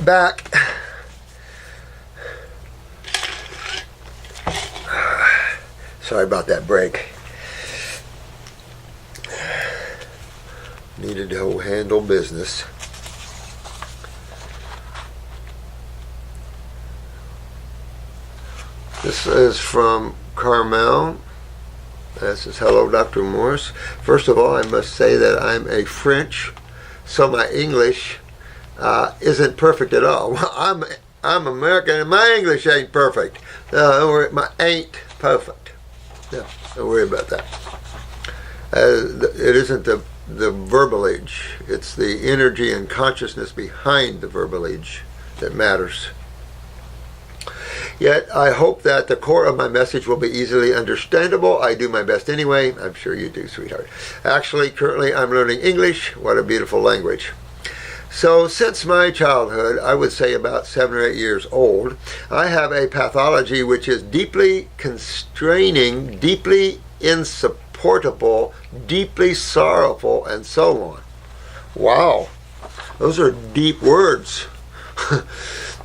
back. Sorry about that break. Needed to handle business. This is from Camille. This is hello, Dr. Morse. First of all, I must say that I'm a French, so my English isn't perfect at all. I'm American, and my English ain't perfect. Ain't perfect. No, don't worry about that. It isn't the verbalage. It's the energy and consciousness behind the verbalage that matters. Yet, I hope that the core of my message will be easily understandable. I do my best anyway. I'm sure you do, sweetheart. Actually, currently, I'm learning English. What a beautiful language. So, since my childhood, I would say about 7 or 8 years old, I have a pathology which is deeply constraining, deeply insupportable, deeply sorrowful, and so on. Wow. Those are deep words.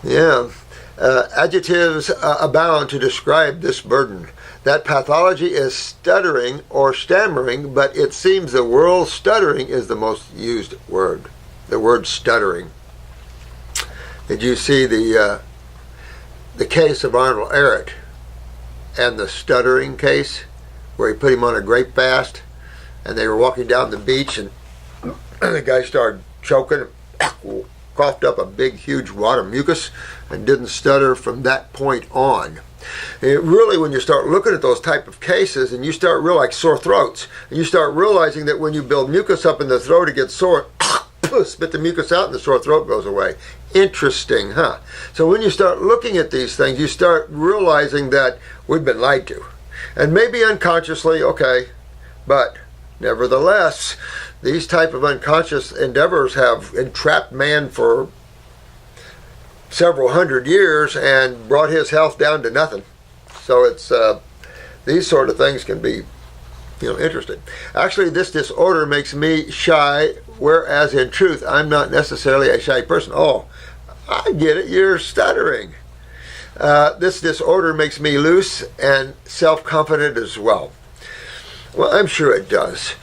Yeah. Adjectives abound to describe this burden. That pathology is stuttering or stammering, but it seems the word stuttering is the most used word. The word stuttering. Did you see the case of Arnold Ehret and the stuttering case, where he put him on a grape fast, and they were walking down the beach, and the guy started choking, coughed up a big, huge wad of mucus, and didn't stutter from that point on. And really, when you start looking at those type of cases, and you start like sore throats, and you start realizing that when you build mucus up in the throat, it gets sore, spit the mucus out, and the sore throat goes away. Interesting, huh? So when you start looking at these things, you start realizing that we've been lied to. And maybe unconsciously, okay, but nevertheless, these type of unconscious endeavors have entrapped man for several hundred years and brought his health down to nothing. So it's these sort of things can be, interesting. Actually, this disorder makes me shy, whereas in truth, I'm not necessarily a shy person. Oh, I get it, you're stuttering. This disorder makes me loose and self-confident as well. Well, I'm sure it does.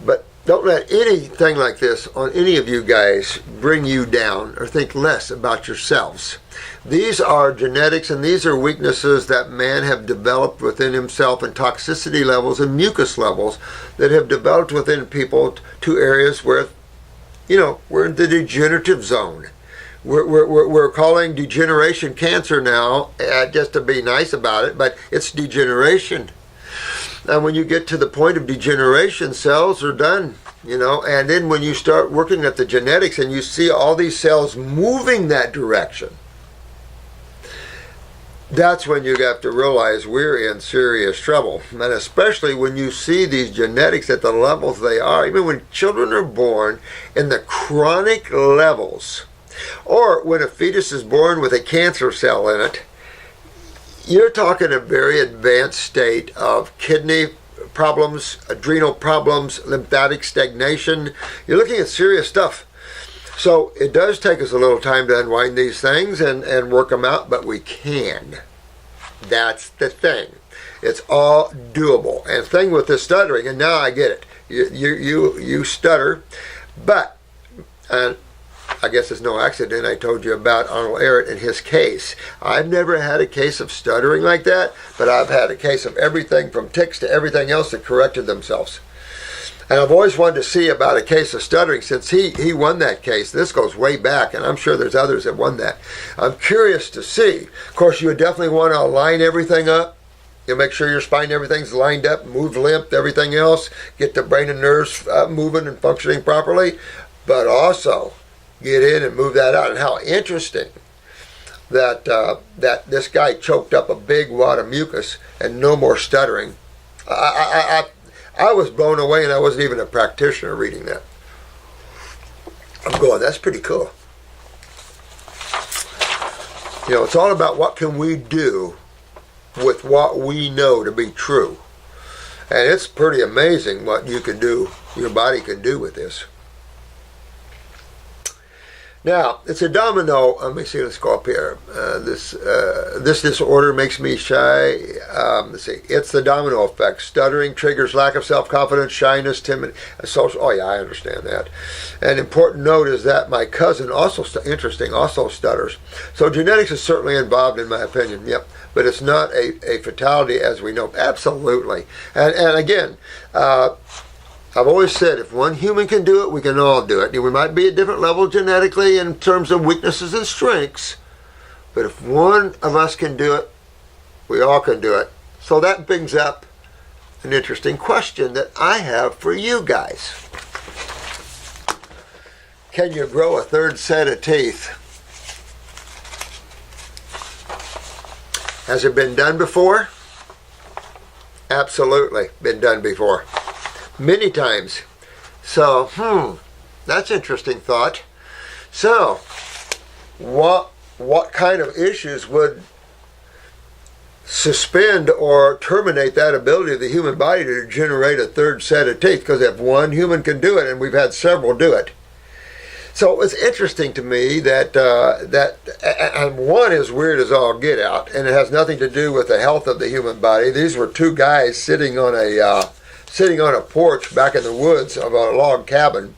But don't let anything like this on any of you guys bring you down or think less about yourselves. These are genetics, and these are weaknesses that man have developed within himself, and toxicity levels and mucus levels that have developed within people to areas where, we're in the degenerative zone. We're calling degeneration cancer now, just to be nice about it, but it's degeneration. And when you get to the point of degeneration, cells are done, and then when you start working at the genetics and you see all these cells moving that direction, that's when you have to realize we're in serious trouble. And especially when you see these genetics at the levels they are, even when children are born in the chronic levels, or when a fetus is born with a cancer cell in it, you're talking a very advanced state of kidney problems, adrenal problems, lymphatic stagnation. You're looking at serious stuff. So it does take us a little time to unwind these things and work them out, but we can. That's the thing. It's all doable. And the thing with the stuttering, and now I get it. You stutter, but I guess it's no accident I told you about Arnold Ehret and his case. I've never had a case of stuttering like that, but I've had a case of everything from tics to everything else that corrected themselves. And I've always wanted to see about a case of stuttering since he won that case. This goes way back, and I'm sure there's others that won that. I'm curious to see. Of course, you would definitely want to line everything up. You make sure your spine, everything's lined up, move lymph, everything else, get the brain and nerves moving and functioning properly, but also get in and move that out. And how interesting that that this guy choked up a big wad of mucus and no more stuttering. I was blown away, and I wasn't even a practitioner reading that. I'm going, that's pretty cool. It's all about what can we do with what we know to be true. And it's pretty amazing what you can do, your body can do with this. Now, it's a domino. Let me see, let's go up here. This disorder makes me shy. Let's see, it's the domino effect. Stuttering triggers lack of self-confidence, shyness, timidity, social. Oh yeah, I understand that. An important note is that my cousin also, also stutters. So genetics is certainly involved in my opinion, yep. But it's not a fatality as we know. Absolutely. And again, I've always said if one human can do it, we can all do it. We might be at different levels genetically in terms of weaknesses and strengths, but if one of us can do it, we all can do it. So that brings up an interesting question that I have for you guys. Can you grow a third set of teeth? Has it been done before? Absolutely, been done before. Many times. So, that's interesting thought. So, what kind of issues would suspend or terminate that ability of the human body to generate a third set of teeth? Because if one human can do it, and we've had several do it. So it's interesting to me that and one is weird as all get out, and it has nothing to do with the health of the human body. These were two guys sitting on a porch back in the woods of a log cabin,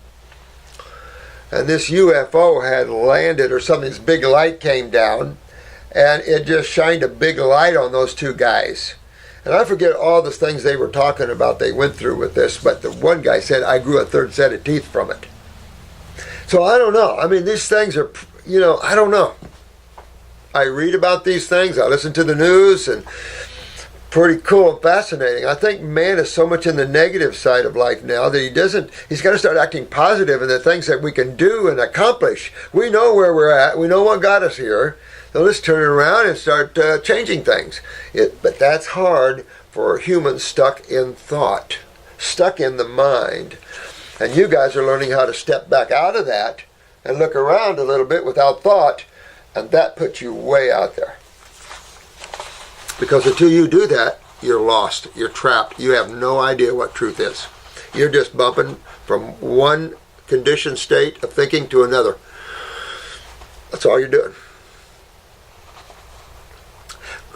and this UFO had landed or something. This big light came down, and it just shined a big light on those two guys. And I forget all the things they were talking about they went through with this, but the one guy said, I grew a third set of teeth from it. So I don't know. I mean, these things are, I don't know. I read about these things, I listen to the news, and pretty cool and fascinating. I think man is so much in the negative side of life now that he's got to start acting positive in the things that we can do and accomplish. We know where we're at. We know what got us here. So let's turn it around and start changing things. But that's hard for humans stuck in thought, stuck in the mind. And you guys are learning how to step back out of that and look around a little bit without thought, and that puts you way out there. Because until you do that, you're lost, you're trapped, you have no idea what truth is. You're just bumping from one conditioned state of thinking to another. That's all you're doing.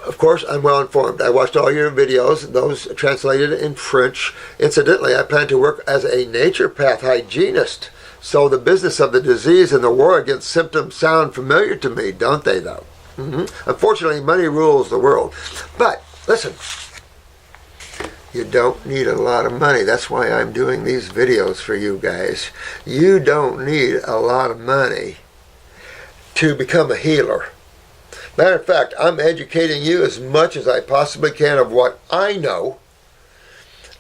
Of course, I'm well informed. I watched all your videos, those translated in French. Incidentally, I plan to work as a naturopath hygienist. So the business of the disease and the war against symptoms sound familiar to me, don't they, though? Unfortunately, money rules the world. But, listen, you don't need a lot of money. That's why I'm doing these videos for you guys. You don't need a lot of money to become a healer. Matter of fact, I'm educating you as much as I possibly can of what I know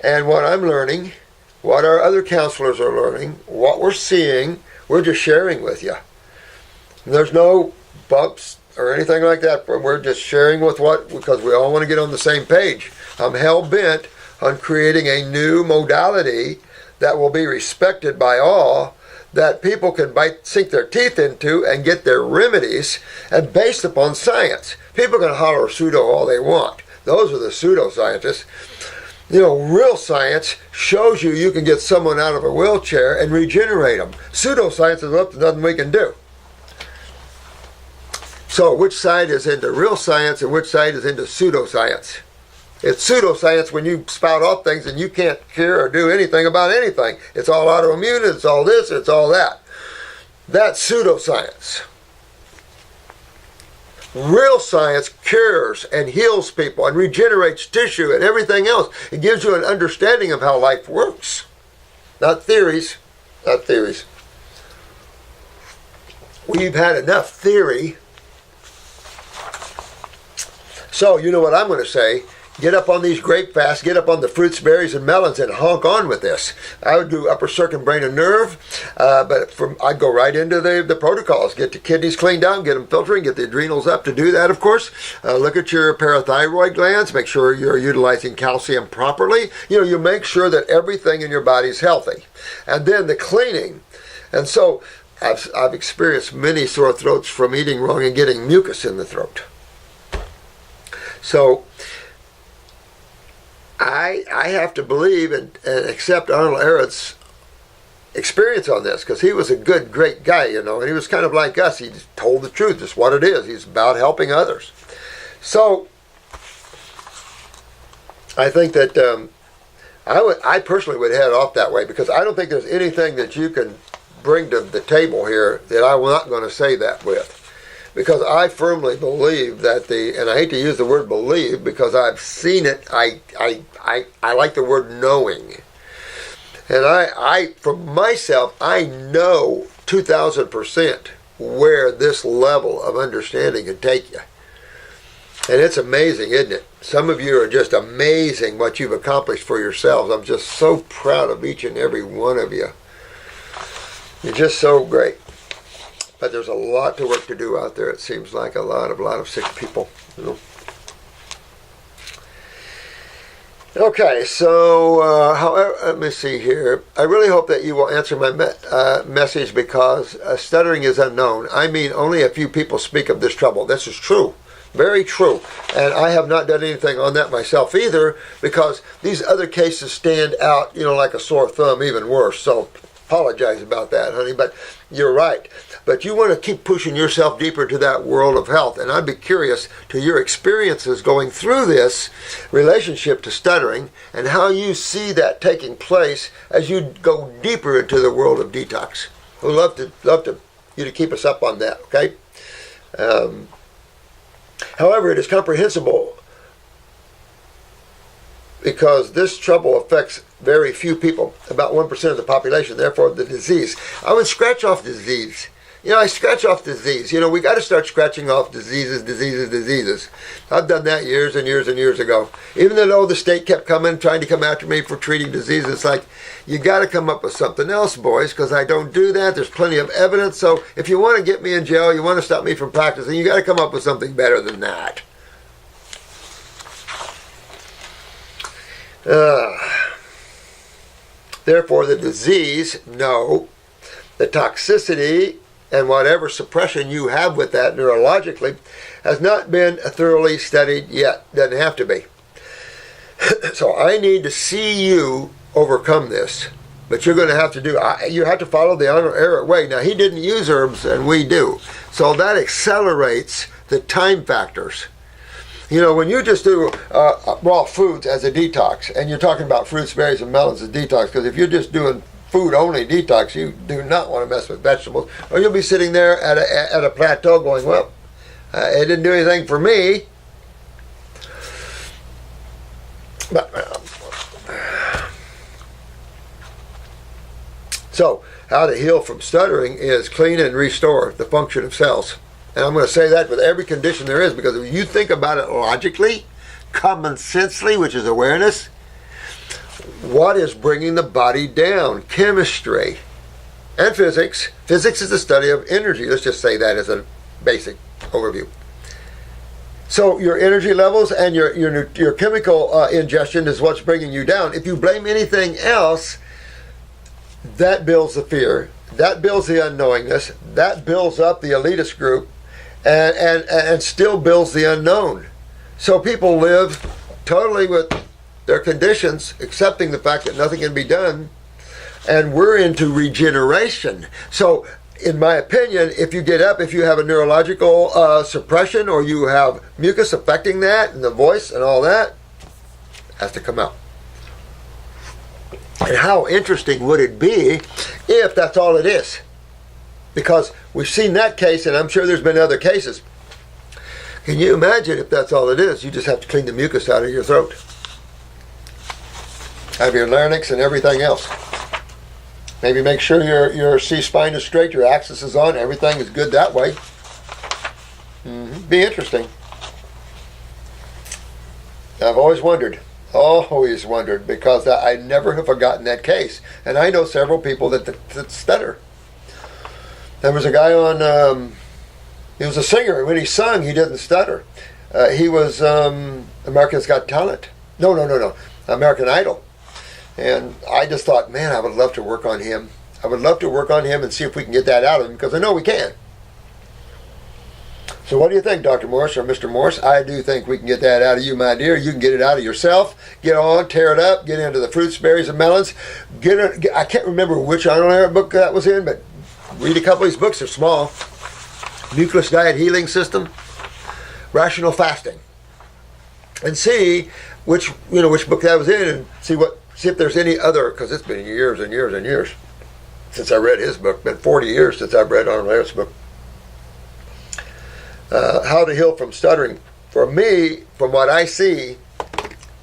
and what I'm learning, what our other counselors are learning, what we're seeing. We're just sharing with you. There's no bumps or anything like that. We're just sharing with because we all want to get on the same page. I'm hell-bent on creating a new modality that will be respected by all, that people can sink their teeth into and get their remedies, and based upon science. People can holler pseudo all they want. Those are the pseudoscientists. Real science shows you can get someone out of a wheelchair and regenerate them. Pseudoscience is up to nothing we can do. So which side is into real science and which side is into pseudoscience? It's pseudoscience when you spout off things and you can't cure or do anything about anything. It's all autoimmune, it's all this, it's all that. That's pseudoscience. Real science cures and heals people and regenerates tissue and everything else. It gives you an understanding of how life works. Not theories. Not theories. We've had enough theory. So, you know what I'm going to say? Get up on these grape fasts, get up on the fruits, berries, and melons, and honk on with this. I would do upper circuit brain and nerve, but I'd go right into the protocols. Get the kidneys cleaned out, get them filtering, get the adrenals up to do that, of course. Look at your parathyroid glands, make sure you're utilizing calcium properly. You make sure that everything in your body is healthy. And then the cleaning. And so I've experienced many sore throats from eating wrong and getting mucus in the throat. So I have to believe and accept Arnold Ehret's experience on this, because he was a good, great guy, and he was kind of like us. He just told the truth, just what it is. He's about helping others. So I think that I personally would head off that way, because I don't think there's anything that you can bring to the table here that I'm not going to say that with. Because I firmly believe that and I hate to use the word believe because I've seen it, I like the word knowing. And I for myself, I know 2,000% where this level of understanding can take you. And it's amazing, isn't it? Some of you are just amazing what you've accomplished for yourselves. I'm just so proud of each and every one of you. You're just so great. But there's a lot to work to do out there. It seems like a lot of sick people. Okay, so however, let me see here. I really hope that you will answer my message, because stuttering is unknown. I mean, only a few people speak of this trouble. This is true. Very true. And I have not done anything on that myself either, because these other cases stand out, like a sore thumb, even worse. So apologize about that, honey, but you're right. But you want to keep pushing yourself deeper into that world of health. And I'd be curious to your experiences going through this relationship to stuttering, and how you see that taking place as you go deeper into the world of detox. We'd love you to keep us up on that, okay? However, it is comprehensible, because this trouble affects very few people, about 1% of the population, therefore the disease. I would scratch off disease. I scratch off disease. We got to start scratching off diseases. I've done that years and years and years ago. Even though the state kept trying to come after me for treating diseases, it's like, you got to come up with something else, boys, because I don't do that. There's plenty of evidence. So if you want to get me in jail, you want to stop me from practicing, you got to come up with something better than that. Therefore, the disease, no. The toxicity and whatever suppression you have with that neurologically has not been thoroughly studied yet. Doesn't have to be. So I need to see you overcome this. But you're going to have to you have to follow the honor error way. Now, he didn't use herbs, and we do. So that accelerates the time factors. When you just do raw foods as a detox, and you're talking about fruits, berries, and melons as detox, because if you're just doing food-only detox, you do not want to mess with vegetables, or you'll be sitting there at a plateau going, well, it didn't do anything for me. But so, how to heal from stuttering is clean and restore the function of cells. And I'm going to say that with every condition there is, because if you think about it logically, common sensely, which is awareness, what is bringing the body down? Chemistry and physics. Physics is the study of energy. Let's just say that as a basic overview. So your energy levels and your chemical ingestion is what's bringing you down. If you blame anything else, that builds the fear, that builds the unknowingness, that builds up the elitist group, and still builds the unknown. So people live totally with their conditions, accepting the fact that nothing can be done, and we're into regeneration. So in my opinion, if you get up, if you have a neurological suppression, or you have mucus affecting that and the voice and all that, has to come out. And how interesting would it be if that's all it is? Because we've seen that case, and I'm sure there's been other cases. Can you imagine if that's all it is? You just have to clean the mucus out of your throat, have your larynx and everything else. Maybe make sure your C-spine is straight, your axis is on, everything is good that way. Be interesting. I've always wondered, because I never have forgotten that case. And I know several people that stutter. There was a guy on, he was a singer. When he sung, he didn't stutter. He was America's Got Talent. No, American Idol. And I just thought, man, I would love to work on him. I would love to work on him and see if we can get that out of him, because I know we can. So what do you think, Dr. Morse or Mr. Morse? I do think we can get that out of you, my dear. You can get it out of yourself. Get on, tear it up, get into the fruits, berries, and melons. I can't remember which Arnold Ehret book that was in, but read a couple of these books. They're small. Nucleus Diet Healing System, Rational Fasting, and see which book that was in, and see if there's any other, because it's been years and years and years since I read his book. Been 40 years since I've read Arnold Ehret's book. How to Heal from Stuttering. For me, from what I see,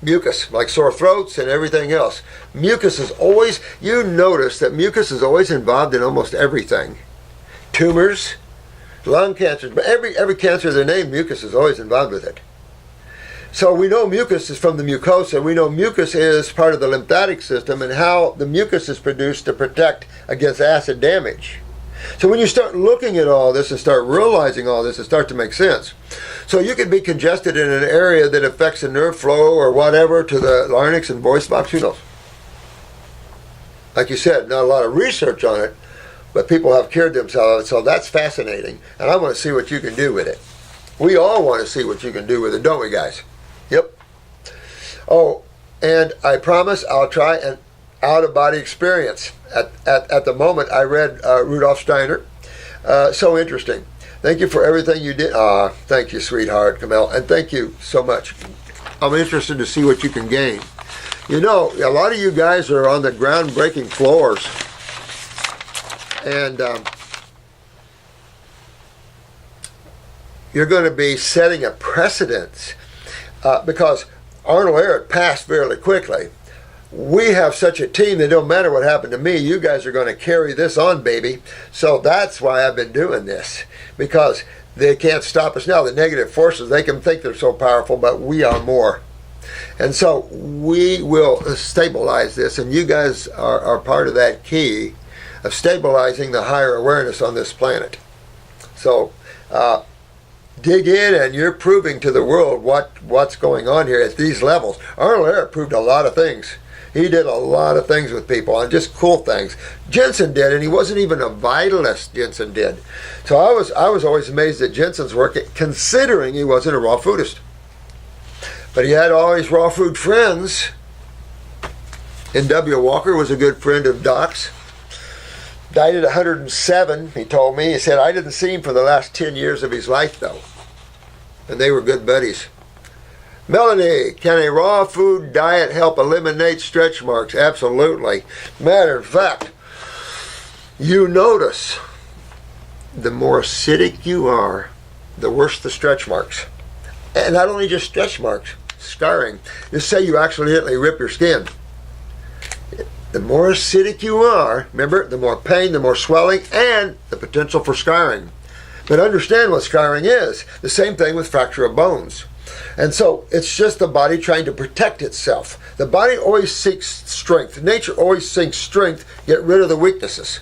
mucus, like sore throats and everything else. Mucus is always, you notice that mucus is always involved in almost everything. Tumors, lung cancers, but every cancer they name, mucus is always involved with it. So we know mucus is from the mucosa. We know mucus is part of the lymphatic system and how the mucus is produced to protect against acid damage. So when you start looking at all this and start realizing all this, it starts to make sense. So you could be congested in an area that affects the nerve flow or whatever to the larynx and voice box, who knows? Like you said, not a lot of research on it, but people have cured themselves of it, so that's fascinating. And I want to see what you can do with it. We all want to see what you can do with it, don't we, guys? Yep. Oh, and I promise I'll try an out-of-body experience. At the moment, I read Rudolf Steiner. So interesting. Thank you for everything you did. Thank you, sweetheart, Camille. And thank you so much. I'm interested to see what you can gain. You know, a lot of you guys are on the groundbreaking floors. And you're going to be setting a precedent because Arnold Ehret passed fairly quickly. We have such a team that don't matter what happened to me, you guys are going to carry this on, baby. So that's why I've been doing this, because they can't stop us now. The negative forces, they can think they're so powerful, but we are more. And so we will stabilize this, and you guys are part of that key of stabilizing the higher awareness on this planet. So dig in, and you're proving to the world what's going on here at these levels. Arnold Ehret proved a lot of things. He did a lot of things with people, and just cool things. Jensen did, and he wasn't even a vitalist, Jensen did. So I was always amazed at Jensen's work, considering he wasn't a raw foodist. But he had all his raw food friends. N.W. Walker was a good friend of Doc's. Died at 107, he told me. He said, I didn't see him for the last 10 years of his life, though. And they were good buddies. Melanie, can a raw food diet help eliminate stretch marks? Absolutely. Matter of fact, you notice the more acidic you are, the worse the stretch marks. And not only just stretch marks, scarring. Just say you accidentally rip your skin. The more acidic you are, remember, the more pain, the more swelling, and the potential for scarring. But understand what scarring is. The same thing with fracture of bones. And so it's just the body trying to protect itself. The body always seeks strength. Nature always seeks strength, get rid of the weaknesses.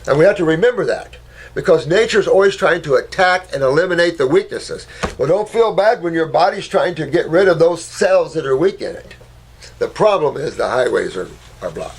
And we have to remember that, because nature's always trying to attack and eliminate the weaknesses. Well, don't feel bad when your body's trying to get rid of those cells that are weak in it. The problem is the highways are blocked.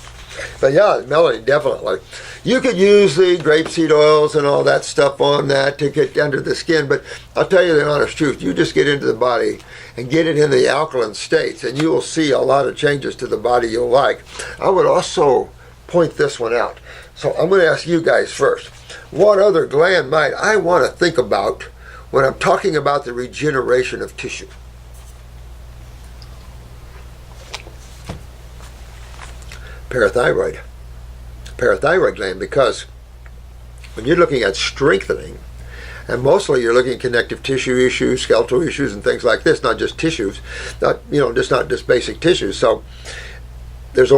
But yeah, Melanie, definitely. You could use the grapeseed oils and all that stuff on that to get under the skin, but I'll tell you the honest truth. You just get into the body and get it in the alkaline states, and you will see a lot of changes to the body you'll like. I would also point this one out. So I'm going to ask you guys first. What other gland might I want to think about when I'm talking about the regeneration of tissue? Parathyroid gland, because when you're looking at strengthening, and mostly you're looking at connective tissue issues, skeletal issues, and things like this, not just tissues, not just basic tissues. So there's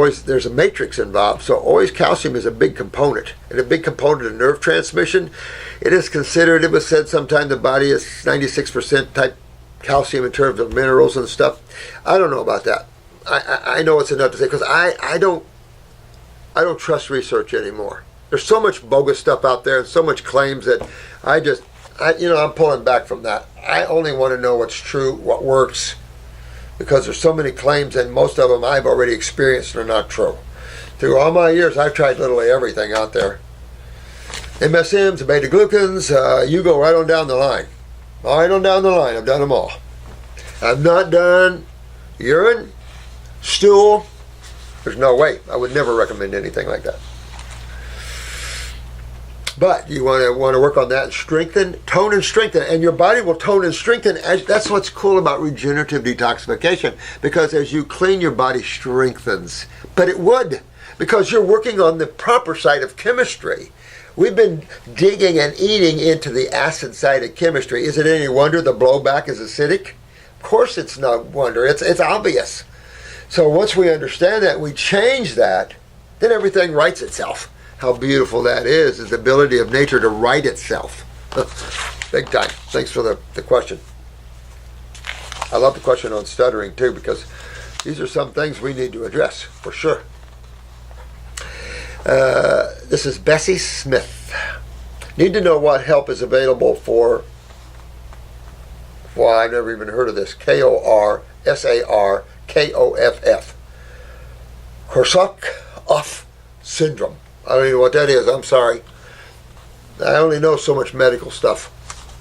a matrix involved. So always calcium is a big component, and a big component of nerve transmission. It is considered, it was said sometime the body is 96% type calcium in terms of minerals and stuff. I don't know about that. I know it's enough to say, because I don't trust research anymore. There's so much bogus stuff out there and so much claims that I'm pulling back from that. I only want to know what's true, what works, because there's so many claims, and most of them I've already experienced and are not true. Through all my years, I've tried literally everything out there. MSMs, beta-glucans, you go right on down the line. Right on down the line, I've done them all. I've not done urine, stool. There's no way. I would never recommend anything like that. But you want to work on that and strengthen, tone and strengthen, and your body will tone and strengthen. That's what's cool about regenerative detoxification, because as you clean, your body strengthens. But it would, because you're working on the proper side of chemistry. We've been digging and eating into the acid side of chemistry. Is it any wonder the blowback is acidic? Of course it's no wonder. It's obvious. So once we understand that, we change that, then everything rights itself. How beautiful that is the ability of nature to right itself. Big time. Thanks for the question. I love the question on stuttering too, because these are some things we need to address for sure. This is Bessie Smith. Need to know what help is available for, well, I've never even heard of this, korsarkoff. Korsarkoff syndrome. I don't even know what that is. I'm sorry. I only know so much medical stuff.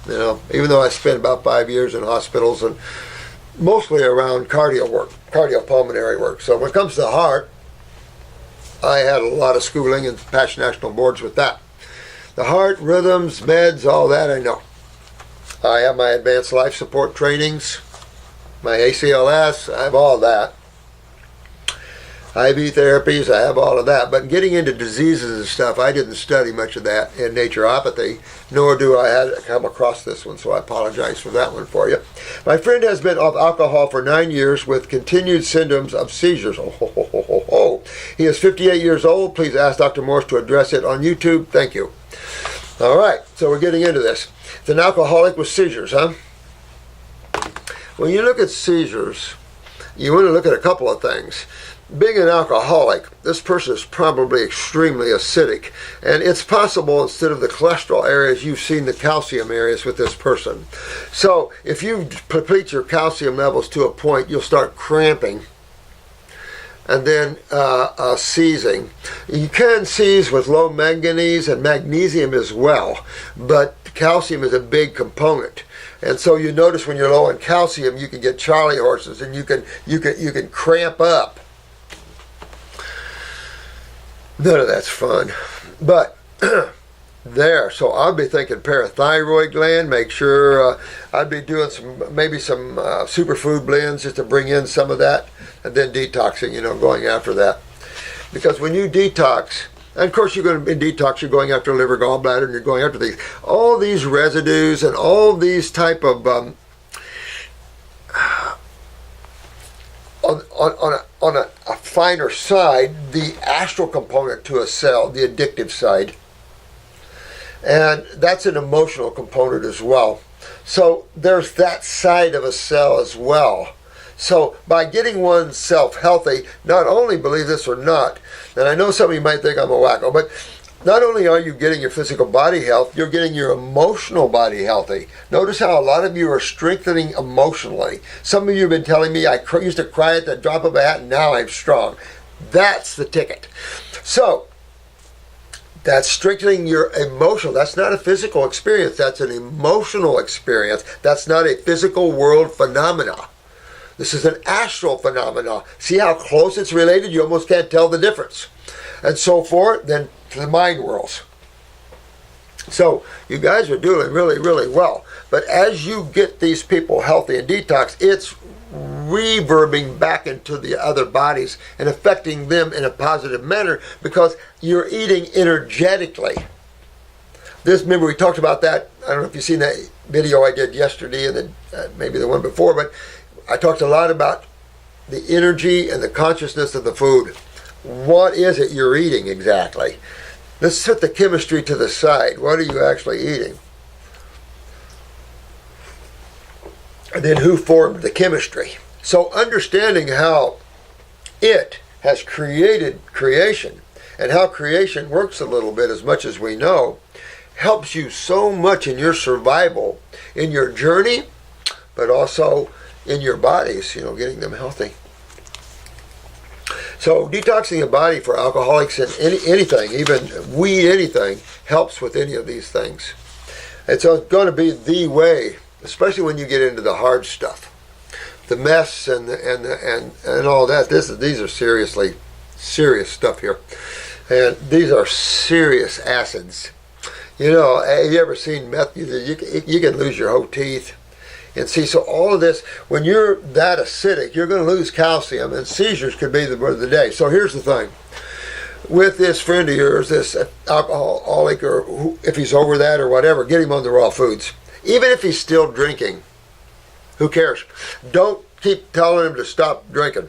You know, even though I spent about 5 years in hospitals and mostly around cardiopulmonary work. So when it comes to the heart, I had a lot of schooling and passed national boards with that. The heart, rhythms, meds, all that I know. I have my advanced life support trainings, my ACLS, I have all that. IV therapies, I have all of that. But getting into diseases and stuff, I didn't study much of that in naturopathy, nor do I have come across this one, so I apologize for that one for you. My friend has been off alcohol for 9 years with continued symptoms of seizures. He is 58 years old. Please ask Dr. Morse to address it on YouTube. Thank you. All right, so we're getting into this. It's an alcoholic with seizures, huh? When you look at seizures, you want to look at a couple of things. Being an alcoholic, this person is probably extremely acidic, and it's possible instead of the cholesterol areas, you've seen the calcium areas with this person. So if you deplete your calcium levels to a point, you'll start cramping and then seizing. You can seize with low manganese and magnesium as well, but calcium is a big component. And so you notice when you're low in calcium, you can get Charlie horses, and you can cramp up. None of that's fun. But there, so I'll be thinking parathyroid gland. Make sure I'd be doing maybe some superfood blends just to bring in some of that, and then detoxing, going after that. Because when you detox, and of course you're going to be detox, you're going after liver, gallbladder, and you're going after these, all these residues and all these type of on a finer side, the astral component to a cell, the addictive side, and that's an emotional component as well. So there's that side of a cell as well. So by getting oneself healthy, not only, believe this or not, and I know some of you might think I'm a wacko, but not only are you getting your physical body health, you're getting your emotional body healthy. Notice how a lot of you are strengthening emotionally. Some of you have been telling me, I used to cry at the drop of a hat, and now I'm strong. That's the ticket. So, that's strengthening your emotional. That's not a physical experience. That's an emotional experience. That's not a physical world phenomena. This is an astral phenomena. See how close it's related? You almost can't tell the difference. And so forth, then to the mind worlds. So you guys are doing really, really well. But as you get these people healthy and detox, it's reverbing back into the other bodies and affecting them in a positive manner because you're eating energetically. Remember we talked about that. I don't know if you've seen that video I did yesterday and then maybe the one before, but I talked a lot about the energy and the consciousness of the food. What is it you're eating exactly? Let's set the chemistry to the side. What are you actually eating? And then who formed the chemistry? So understanding how it has created creation and how creation works a little bit as much as we know helps you so much in your survival, in your journey, but also in your bodies, getting them healthy. So detoxing the body for alcoholics and anything, even weed, anything, helps with any of these things. It's going to be the way especially when you get into the hard stuff. The mess and all that. These are serious stuff here. And these are serious acids. You know, have you ever seen meth? You can lose your whole teeth. And see, so all of this, when you're that acidic, you're going to lose calcium, and seizures could be the word of the day. So here's the thing. With this friend of yours, this alcoholic, or if he's over that or whatever, get him on the raw foods. Even if he's still drinking, who cares? Don't keep telling him to stop drinking.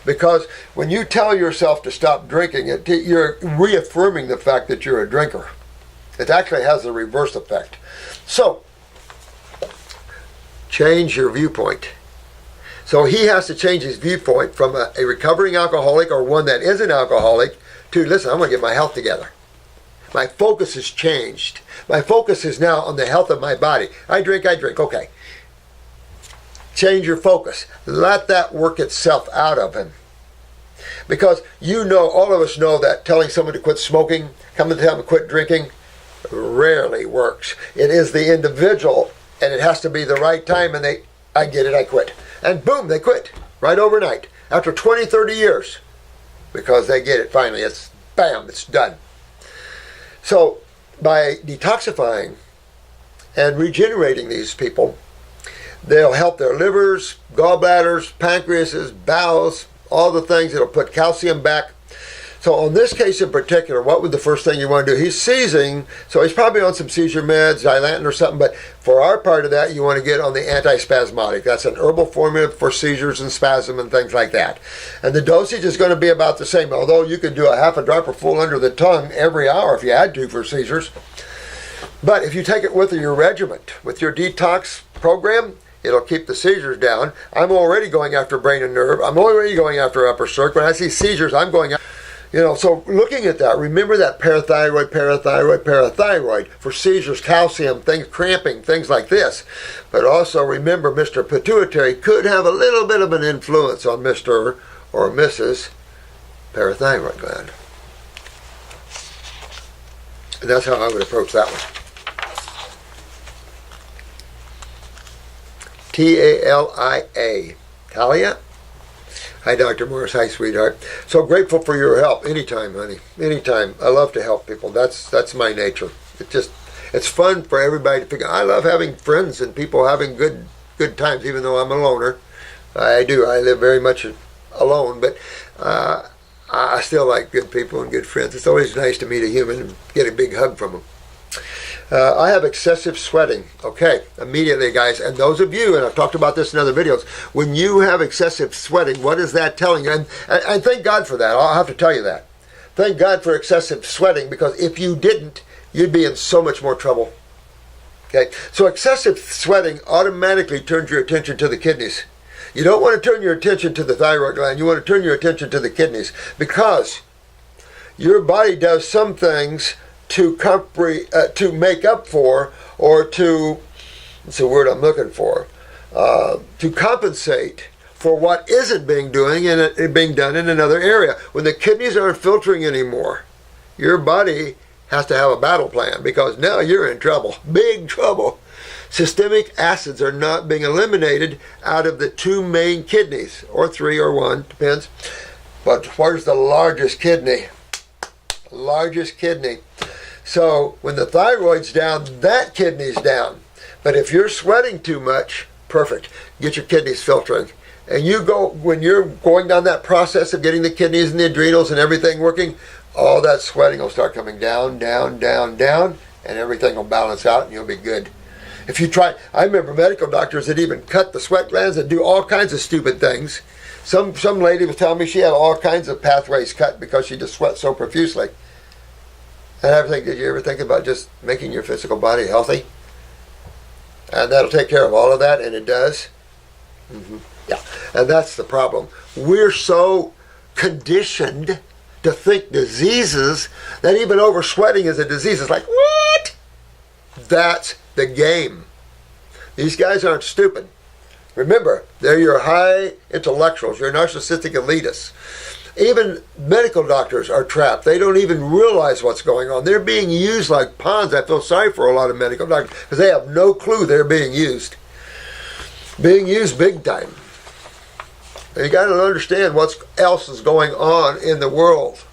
Because when you tell yourself to stop drinking, you're reaffirming the fact that you're a drinker. It actually has the reverse effect. So, change your viewpoint. So he has to change his viewpoint from a recovering alcoholic or one that is an alcoholic to, listen, I'm going to get my health together. My focus has changed. My focus is now on the health of my body. I drink, okay. Change your focus. Let that work itself out of him. Because you know, all of us know that telling someone to quit smoking, coming to tell them to quit drinking, rarely works. It is the individual, and it has to be the right time, and I get it, I quit. And boom, they quit right overnight after 20, 30 years because they get it finally. It's bam, it's done. So by detoxifying and regenerating these people, they'll help their livers, gallbladders, pancreases, bowels, all the things that'll put calcium back. So on this case in particular, what would the first thing you want to do? He's seizing, so he's probably on some seizure meds, Dilantin or something, but for our part of that, you want to get on the antispasmodic. That's an herbal formula for seizures and spasm and things like that. And the dosage is going to be about the same, although you could do a half a drop or full under the tongue every hour if you had to for seizures. But if you take it with your regimen, with your detox program, it'll keep the seizures down. I'm already going after brain and nerve. I'm already going after upper circ. When I see seizures, I'm going after... so looking at that, remember that parathyroid for seizures, calcium, things, cramping, things like this. But also remember, Mr. Pituitary could have a little bit of an influence on Mr. or Mrs. parathyroid gland. And that's how I would approach that one. Talia. Talia? Hi, Dr. Morse. Hi, sweetheart. So grateful for your help. Anytime, honey. Anytime. I love to help people. That's my nature. It's fun for everybody to figure. I love having friends and people having good times, even though I'm a loner. I do. I live very much alone, but I still like good people and good friends. It's always nice to meet a human and get a big hug from them. I have excessive sweating. Okay, immediately, guys. And those of you, and I've talked about this in other videos, when you have excessive sweating, what is that telling you? And thank God for that. I'll have to tell you that. Thank God for excessive sweating, because if you didn't, you'd be in so much more trouble. Okay, so excessive sweating automatically turns your attention to the kidneys. You don't want to turn your attention to the thyroid gland. You want to turn your attention to the kidneys, because your body does some things to make up for, or to, that's the word I'm looking for, to compensate for what isn't being done in another area. When the kidneys aren't filtering anymore, your body has to have a battle plan, because now you're in trouble, big trouble. Systemic acids are not being eliminated out of the two main kidneys, or three or one, depends. But where's the largest kidney? Largest kidney. So when the thyroid's down, that kidney's down. But if you're sweating too much, perfect. Get your kidneys filtering. And when you're going down that process of getting the kidneys and the adrenals and everything working, all that sweating will start coming down, down, down, down, and everything will balance out and you'll be good. If you try, I remember medical doctors that even cut the sweat glands and do all kinds of stupid things. Some lady was telling me she had all kinds of pathways cut because she just sweat so profusely. And I think, did you ever think about just making your physical body healthy? And that'll take care of all of that, and it does. Yeah, and that's the problem. We're so conditioned to think diseases that even oversweating is a disease. It's like, what? That's the game. These guys aren't stupid. Remember, they're your high intellectuals, your narcissistic elitists. Even medical doctors are trapped. They don't even realize what's going on. They're being used like pawns. I feel sorry for a lot of medical doctors because they have no clue they're being used. being used big time. And you got to understand what else is going on in the world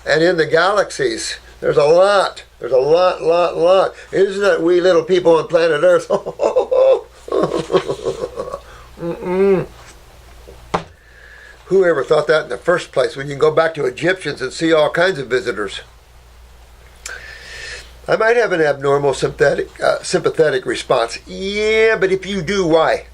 and in the galaxies. There's a lot. There's a lot. Isn't it we little people on planet Earth? Who ever thought that in the first place, when you can go back to Egyptians and see all kinds of visitors? I might have an abnormal sympathetic response. Yeah, but if you do, why?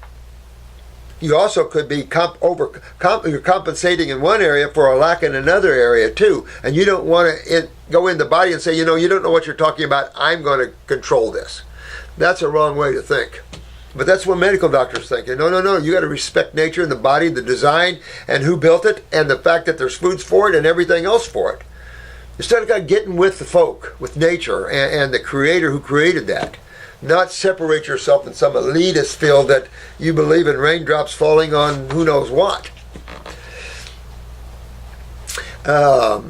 You also could be you're compensating in one area for a lack in another area too. And you don't want to go in the body and say, you don't know what you're talking about. I'm going to control this. That's a wrong way to think. But that's what medical doctors think. No. You got to respect nature and the body, the design, and who built it, and the fact that there's foods for it and everything else for it. Instead of getting with the folk, with nature, and the creator who created that. Not separate yourself in some elitist field that you believe in raindrops falling on who knows what. I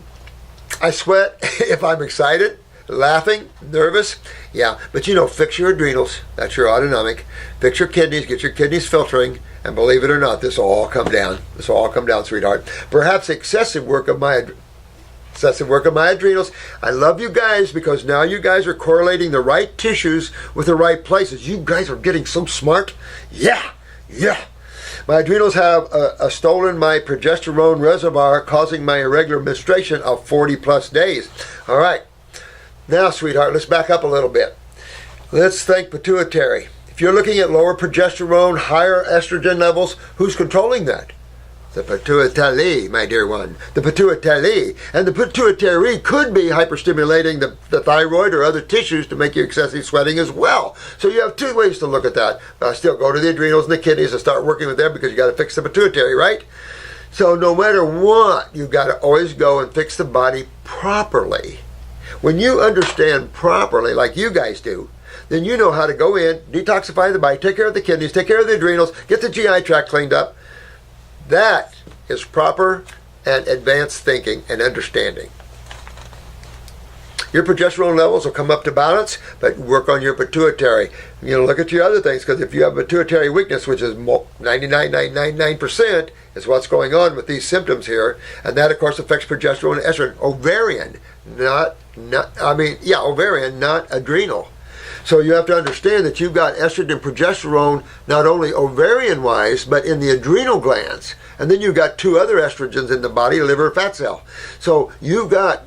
sweat if I'm excited, laughing, nervous. Yeah, but fix your adrenals. That's your autonomic. Fix your kidneys, get your kidneys filtering, and believe it or not, this will all come down. This will all come down, sweetheart. Perhaps excessive work of my adrenals. I love you guys because now you guys are correlating the right tissues with the right places. You guys are getting so smart. Yeah. My adrenals have stolen my progesterone reservoir, causing my irregular menstruation of 40 plus days. All right. Now, sweetheart, let's back up a little bit. Let's think pituitary. If you're looking at lower progesterone, higher estrogen levels, who's controlling that? The pituitary, my dear one. The pituitary. And the pituitary could be hyperstimulating the thyroid or other tissues to make you excessive sweating as well. So you have two ways to look at that. But still go to the adrenals and the kidneys and start working with them because you got to fix the pituitary, right? So no matter what, you've got to always go and fix the body properly. When you understand properly, like you guys do, then you know how to go in, detoxify the body, take care of the kidneys, take care of the adrenals, get the GI tract cleaned up. That is proper and advanced thinking and understanding. Your progesterone levels will come up to balance, but work on your pituitary. Look at your other things, because if you have pituitary weakness, which is 99.999%, is what's going on with these symptoms here, and that, of course, affects progesterone and estrogen. Ovarian, ovarian, not adrenal. So you have to understand that you've got estrogen and progesterone not only ovarian-wise, but in the adrenal glands. And then you've got two other estrogens in the body, liver, fat cell. So you've got,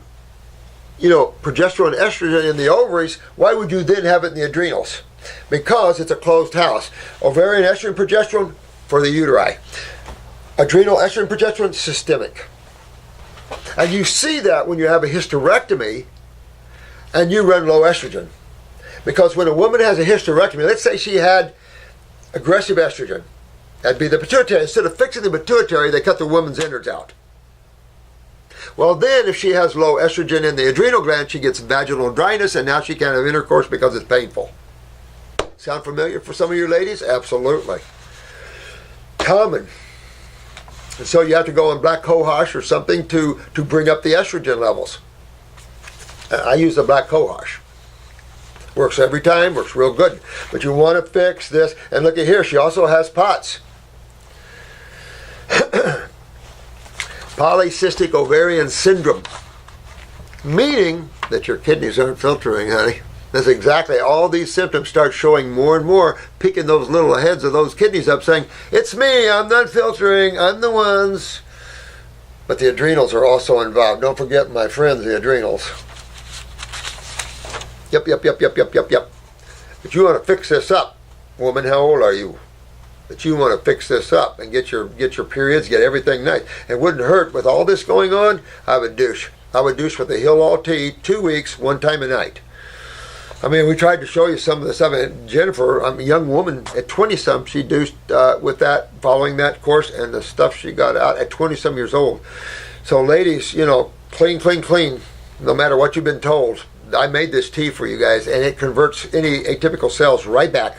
progesterone and estrogen in the ovaries. Why would you then have it in the adrenals? Because it's a closed house. Ovarian estrogen progesterone for the uteri. Adrenal estrogen progesterone, systemic. And you see that when you have a hysterectomy and you run low estrogen. Because when a woman has a hysterectomy, let's say she had aggressive estrogen, that'd be the pituitary. Instead of fixing the pituitary, they cut the woman's innards out. Well, then if she has low estrogen in the adrenal gland, she gets vaginal dryness, and now she can't have intercourse because it's painful. Sound familiar for some of you ladies? Absolutely. Common. And so you have to go on black cohosh or something to bring up the estrogen levels. I use the black cohosh. Works every time, works real good. But you want to fix this. And look at here, she also has POTS. Polycystic ovarian syndrome. Meaning that your kidneys aren't filtering, honey. That's exactly, all these symptoms start showing more and more, picking those little heads of those kidneys up saying, it's me, I'm not filtering, I'm the ones. But the adrenals are also involved. Don't forget, my friends, the adrenals. Yep. But you want to fix this up, woman. How old are you? But you want to fix this up and get your periods, get everything nice. It wouldn't hurt with all this going on. I would douche. I would douche with the Hill All Tea 2 weeks, one time a night. I mean, we tried to show you some of the stuff. Jennifer, I'm a young woman at 20-some, she douched with that, following that course, and the stuff she got out at 20-some years old. So ladies, clean, no matter what you've been told. I made this tea for you guys, and it converts any atypical cells right back.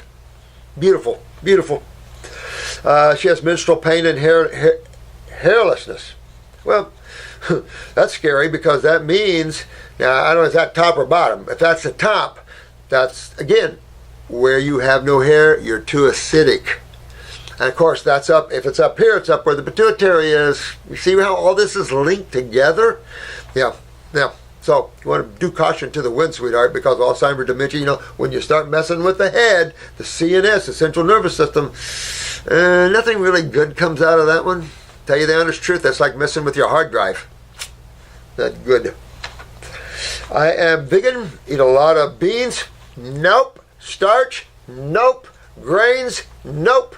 Beautiful. She has menstrual pain and hairlessness. Well, that's scary because that means, now I don't know if that's top or bottom. If that's the top, that's, again, where you have no hair, you're too acidic. And of course, that's up, if it's up here, it's up where the pituitary is. You see how all this is linked together? Yeah. So you want to do caution to the wind, sweetheart, because Alzheimer's, dementia, when you start messing with the head, the CNS, the central nervous system, nothing really good comes out of that one. Tell you the honest truth, that's like messing with your hard drive. Not good. I am vegan, eat a lot of beans, nope. Starch, nope. Grains, nope.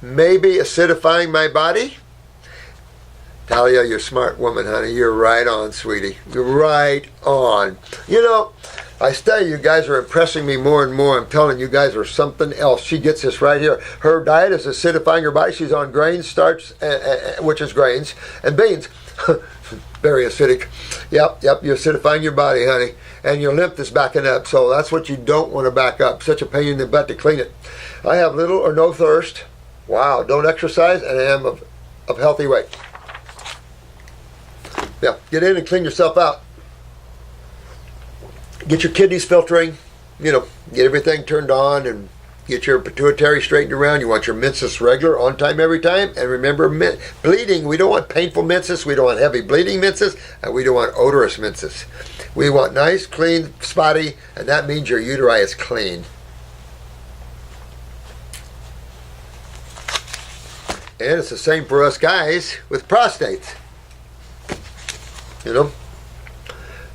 Maybe acidifying my body. Talia, you're a smart woman, honey. You're right on, sweetie. You're right on. I tell you guys are impressing me more and more. I'm telling you guys are something else. She gets this right here. Her diet is acidifying her body. She's on grains, starch, which is grains, and beans. Very acidic. Yep, you're acidifying your body, honey. And your lymph is backing up. So that's what you don't want to back up. Such a pain in the butt to clean it. I have little or no thirst. Wow, don't exercise, and I am of healthy weight. Yeah, get in and clean yourself out. Get your kidneys filtering, get everything turned on and get your pituitary straightened around. You want your menses regular, on time, every time. And remember, bleeding, we don't want painful menses, we don't want heavy bleeding menses, and we don't want odorous menses. We want nice, clean, spotty, and that means your uteri is clean. And it's the same for us guys with prostates.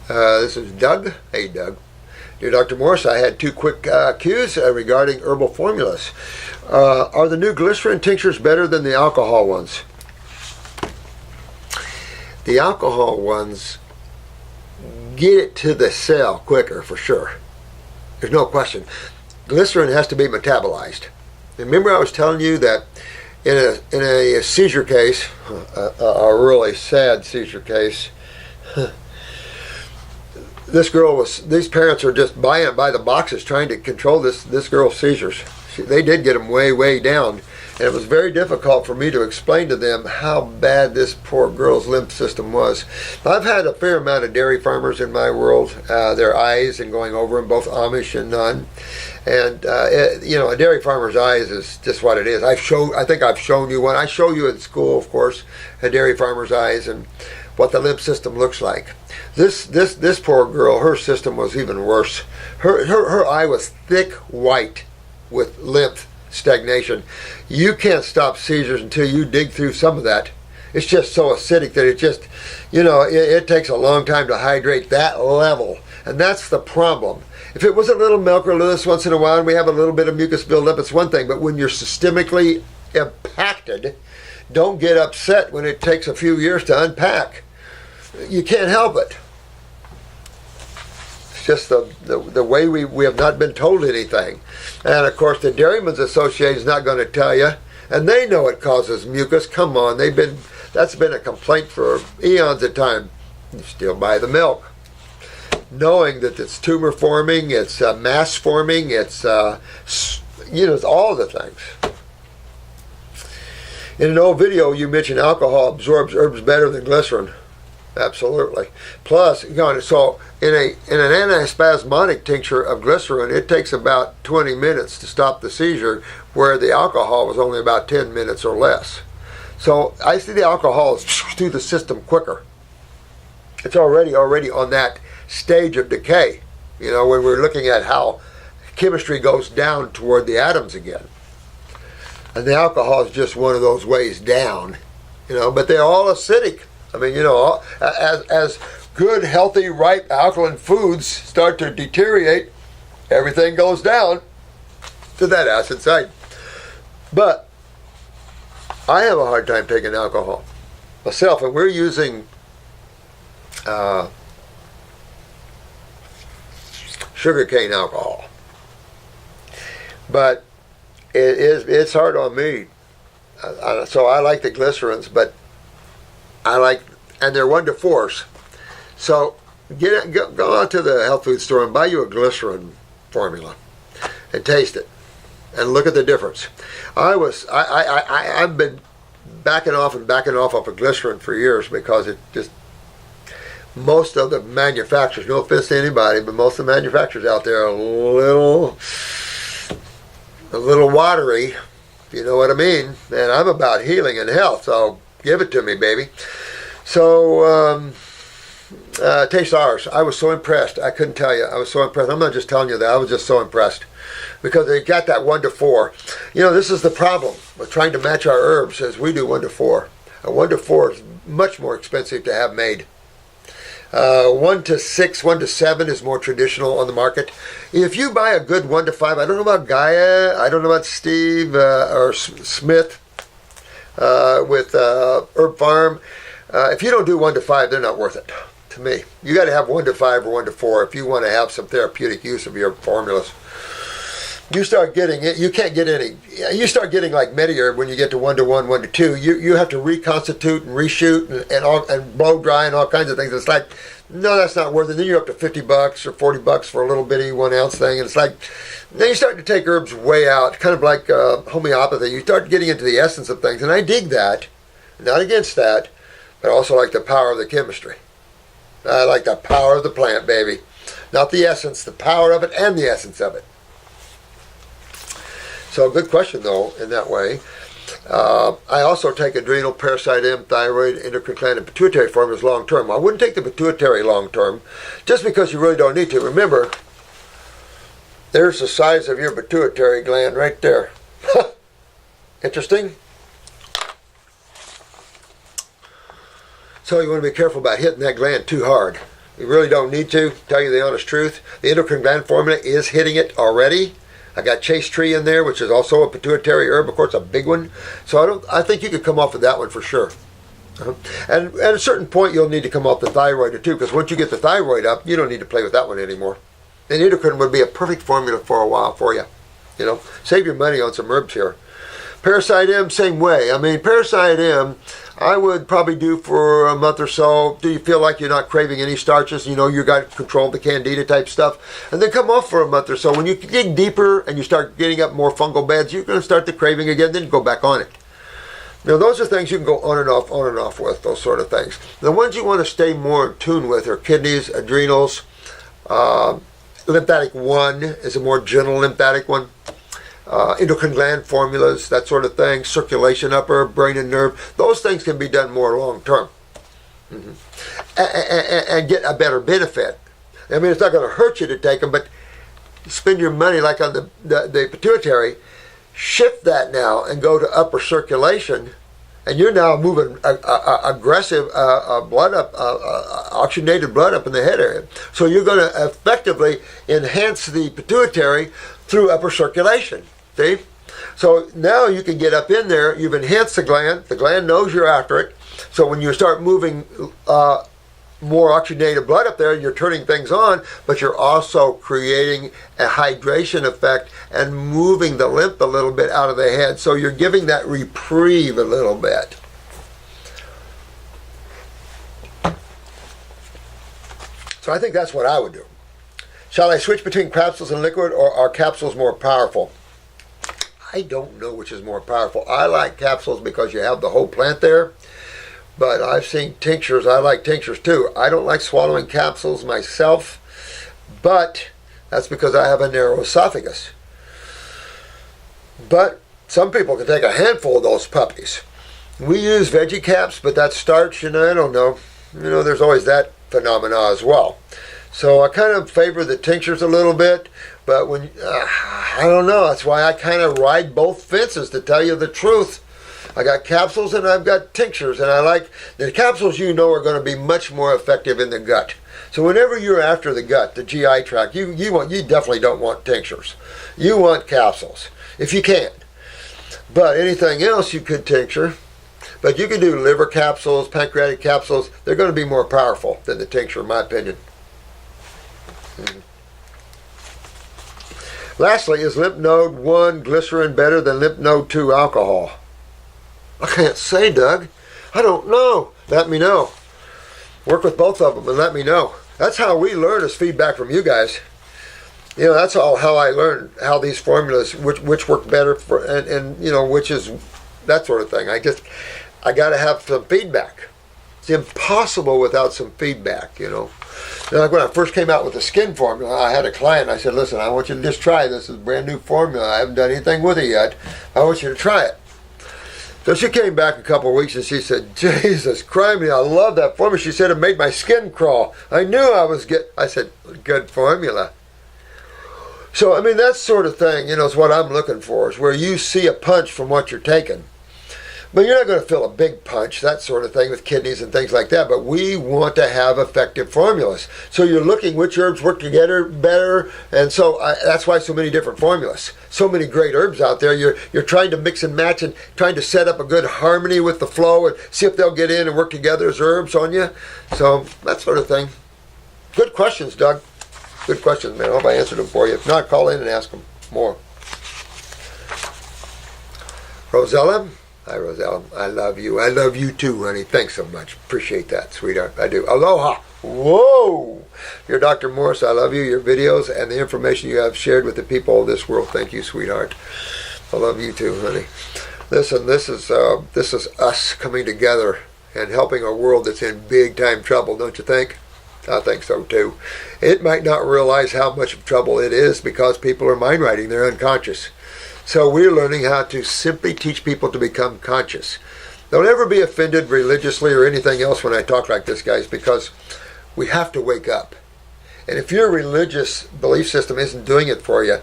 This is Doug. Hey, Doug. Dear Dr. Morse, I had two quick cues regarding herbal formulas. Are the new glycerin tinctures better than the alcohol ones? The alcohol ones get it to the cell quicker, for sure. There's no question. Glycerin has to be metabolized. Remember I was telling you that in a seizure case, a really sad seizure case, these parents are just buying by the boxes trying to control this girl's seizures. They did get them way, way down. And it was very difficult for me to explain to them how bad this poor girl's lymph system was. I've had a fair amount of dairy farmers in my world, their eyes and going over them, both Amish and none. And, a dairy farmer's eyes is just what it is. I think I've shown you one. I show you in school, of course, a dairy farmer's eyes and what the lymph system looks like. This poor girl, her system was even worse. Her eye was thick white with lymph stagnation. You can't stop seizures until you dig through some of that. It's just so acidic that it just, it takes a long time to hydrate that level. And that's the problem. If it was a little milk or this once in a while and we have a little bit of mucus buildup, it's one thing. But when you're systemically impacted, don't get upset when it takes a few years to unpack. You can't help it. It's just the way we have not been told anything. And of course the Dairymen's Association is not going to tell you, and they know it causes mucus. Come on, that's been a complaint for eons of time. You still buy the milk, knowing that it's tumor forming, it's mass forming, it's it's all the things. In an old video you mentioned alcohol absorbs herbs better than glycerin. Absolutely. Plus, so in an antispasmodic tincture of glycerin, it takes about 20 minutes to stop the seizure, where the alcohol was only about 10 minutes or less. So I see the alcohol is through the system quicker. It's already on that stage of decay, when we're looking at how chemistry goes down toward the atoms again. And the alcohol is just one of those ways down, but they're all acidic. I mean, as good, healthy, ripe, alkaline foods start to deteriorate, everything goes down to that acid side. But I have a hard time taking alcohol myself, and we're using sugarcane alcohol. But it's hard on me. So I like the glycerins, but and they're 1 to 4s. So go out to the health food store and buy you a glycerin formula and taste it and look at the difference. I've been backing off of glycerin for years because it just, most of the manufacturers, no offense to anybody, but most of the manufacturers out there are a little watery, You know what I mean? And I'm about healing and health, so give it to me, baby. So, taste ours. I was so impressed. I couldn't tell you. I was so impressed. I'm not just telling you that. I was just so impressed. Because they got that 1 to 4. You know, this is the problem with trying to match our herbs as we do 1 to 4. A 1 to 4 is much more expensive to have made. 1 to 6, 1 to 7 is more traditional on the market. If you buy a good 1 to 5, I don't know about Gaia, I don't know about Steve or Smith with Herb Farm. If you don't do 1 to 5, they're not worth it to me. You got to have 1 to 5 or 1 to 4 if you want to have some therapeutic use of your formulas. You start getting it, you can't get any. You start getting like Mediherb when you get to 1 to 1, 1 to 2. You have to reconstitute and reshoot and blow dry and all kinds of things. It's like, no, that's not worth it. Then you're up to $50 or $40 for a little bitty 1 ounce thing. And it's like, then you start to take herbs way out, kind of like homeopathy. You start getting into the essence of things. And I dig that, not against that, but I also like the power of the chemistry. I like the power of the plant, baby. Not the essence, the power of it and the essence of it. So good question, though, in that way. I also take adrenal, parasite M, thyroid, endocrine gland, and pituitary formulas long term. I wouldn't take the pituitary long term just because you really don't need to. Remember, there's the size of your pituitary gland right there. Interesting. So you want to be careful about hitting that gland too hard. You really don't need to, tell you the honest truth. The endocrine gland formula is hitting it already. I got chase tree in there, which is also a pituitary herb, of course, a big one. So I think you could come off with that one for sure. And at a certain point, you'll need to come off the thyroid too, because once you get the thyroid up, you don't need to play with that one anymore. And endocrine would be a perfect formula for a while for you. You know, save your money on some herbs here. Parasite M, same way. I mean, Parasite M, I would probably do for a month or so. Do you feel like you're not craving any starches? You know, you got control of the candida type stuff. And then come off for a month or so. When you dig deeper and you start getting up more fungal beds, you're going to start the craving again, then go back on it. Now, those are things you can go on and off with, those sort of things. The ones you want to stay more in tune with are kidneys, adrenals. Lymphatic 1 is a more gentle lymphatic one. Endocrine gland formulas, that sort of thing, circulation, upper brain and nerve, those things can be done more long term and get a better benefit. I mean, it's not going to hurt you to take them, but spend your money like on the pituitary, shift that now and go to upper circulation, and you're now moving aggressive blood up, oxygenated blood up in the head area. So you're going to effectively enhance the pituitary through upper circulation. See? So now you can get up in there, you've enhanced the gland knows you're after it, so when you start moving more oxygenated blood up there, you're turning things on, but you're also creating a hydration effect and moving the lymph a little bit out of the head, so you're giving that reprieve a little bit. So I think that's what I would do. Shall I switch between capsules and liquid, or are capsules more powerful? I don't know which is more powerful. I like capsules because you have the whole plant there, but I've seen tinctures. I like tinctures too. I don't like swallowing capsules myself, but that's because I have a narrow esophagus. But some people can take a handful of those puppies. We use veggie caps, but that's starch, and I don't know. You know, there's always that phenomena as well. So I kind of favor the tinctures a little bit, but when I don't know, that's why I kind of ride both fences, to tell you the truth. I got capsules and I've got tinctures, and I like the capsules. You know, are going to be much more effective in the gut. So whenever you're after the gut, the GI tract, you definitely don't want tinctures. You want capsules if you can. But anything else you could tincture. But you can do liver capsules, pancreatic capsules. They're going to be more powerful than the tincture, in my opinion. Lastly, is lymph node 1 glycerin better than lymph node 2 alcohol? I can't say, Doug. I don't know. Let me know. Work with both of them and let me know. That's how we learn, is feedback from you guys. You know, that's all how I learned how these formulas, which work better for, and you know, which is that sort of thing. I got to have some feedback. It's impossible without some feedback, you know. Like when I first came out with the skin formula, I had a client, I said, listen, I want you to just try this. It's a brand new formula. I haven't done anything with it yet. I want you to try it. So she came back a couple of weeks and she said, Jesus Christ, I love that formula. She said it made my skin crawl. I knew I was I said, good formula. So, I mean, that sort of thing, you know, is what I'm looking for, is where you see a punch from what you're taking. But you're not going to feel a big punch, that sort of thing, with kidneys and things like that. But we want to have effective formulas. So you're looking which herbs work together better. And so that's why so many different formulas. So many great herbs out there. You're trying to mix and match and trying to set up a good harmony with the flow and see if they'll get in and work together as herbs on you. So that sort of thing. Good questions, Doug. Good questions, man. I hope I answered them for you. If not, call in and ask them more. Rosella? Hi, Rosella. I love you. I love you too, honey. Thanks so much. Appreciate that, sweetheart. I do. Aloha. Whoa. You're Dr. Morse. I love you, your videos, and the information you have shared with the people of this world. Thank you, sweetheart. I love you too, honey. Listen, this is us coming together and helping a world that's in big-time trouble, don't you think? I think so too. It might not realize how much of trouble it is because people are mind writing. They're unconscious. So we're learning how to simply teach people to become conscious. Don't ever be offended religiously or anything else when I talk like this, guys, because we have to wake up. And if your religious belief system isn't doing it for you,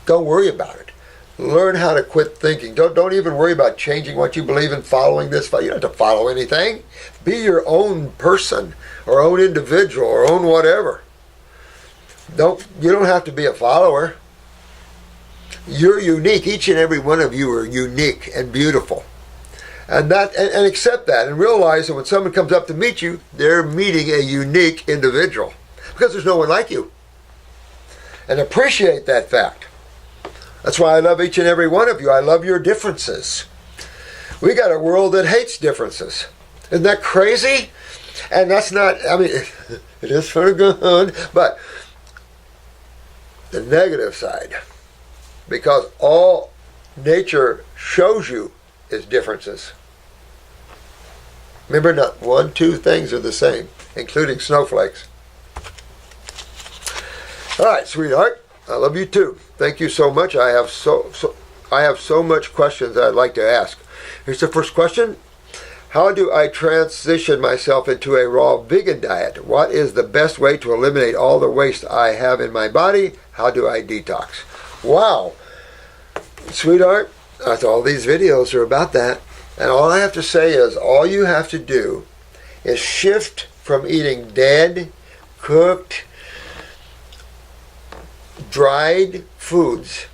don't worry about it. Learn how to quit thinking. Don't even worry about changing what you believe in, following this. You don't have to follow anything. Be your own person or own individual or own whatever. You don't have to be a follower. You're unique. Each and every one of you are unique and beautiful. And accept that and realize that when someone comes up to meet you, they're meeting a unique individual because there's no one like you. And appreciate that fact. That's why I love each and every one of you. I love your differences. We got a world that hates differences. Isn't that crazy? And that's not, I mean, it is for good, but the negative side. Because all nature shows you is differences. Remember, not one, two things are the same, including snowflakes. All right, sweetheart, I love you too. Thank you so much. I have so much questions I'd like to ask. Here's the first question. How do I transition myself into a raw vegan diet? What is the best way to eliminate all the waste I have in my body? How do I detox? Wow, sweetheart, that's all these videos are about that. And all I have to say is all you have to do is shift from eating dead, cooked, dried foods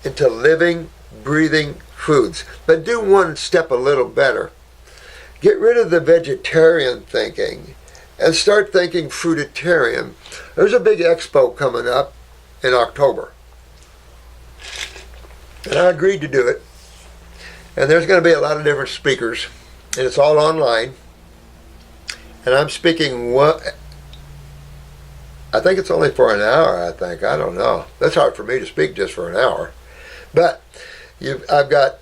into living, breathing foods. But do one step a little better. Get rid of the vegetarian thinking and start thinking fruitarian. There's a big expo coming up in October. And I agreed to do it. And there's going to be a lot of different speakers. And it's all online. And I'm speaking I think it's only for an hour, I think. I don't know. That's hard for me to speak just for an hour. But I've got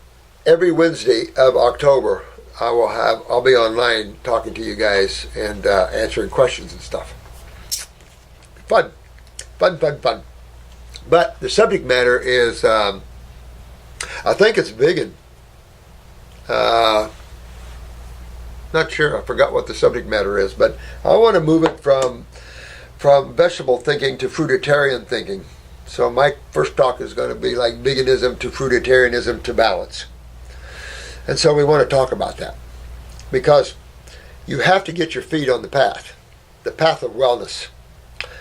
every Wednesday of October, I'll be online talking to you guys and answering questions and stuff. Fun. But the subject matter is, I think it's vegan. Not sure. I forgot what the subject matter is, but I want to move it from vegetable thinking to fruitarian thinking. So my first talk is going to be like veganism to fruitarianism to balance. And so we want to talk about that because you have to get your feet on the path of wellness.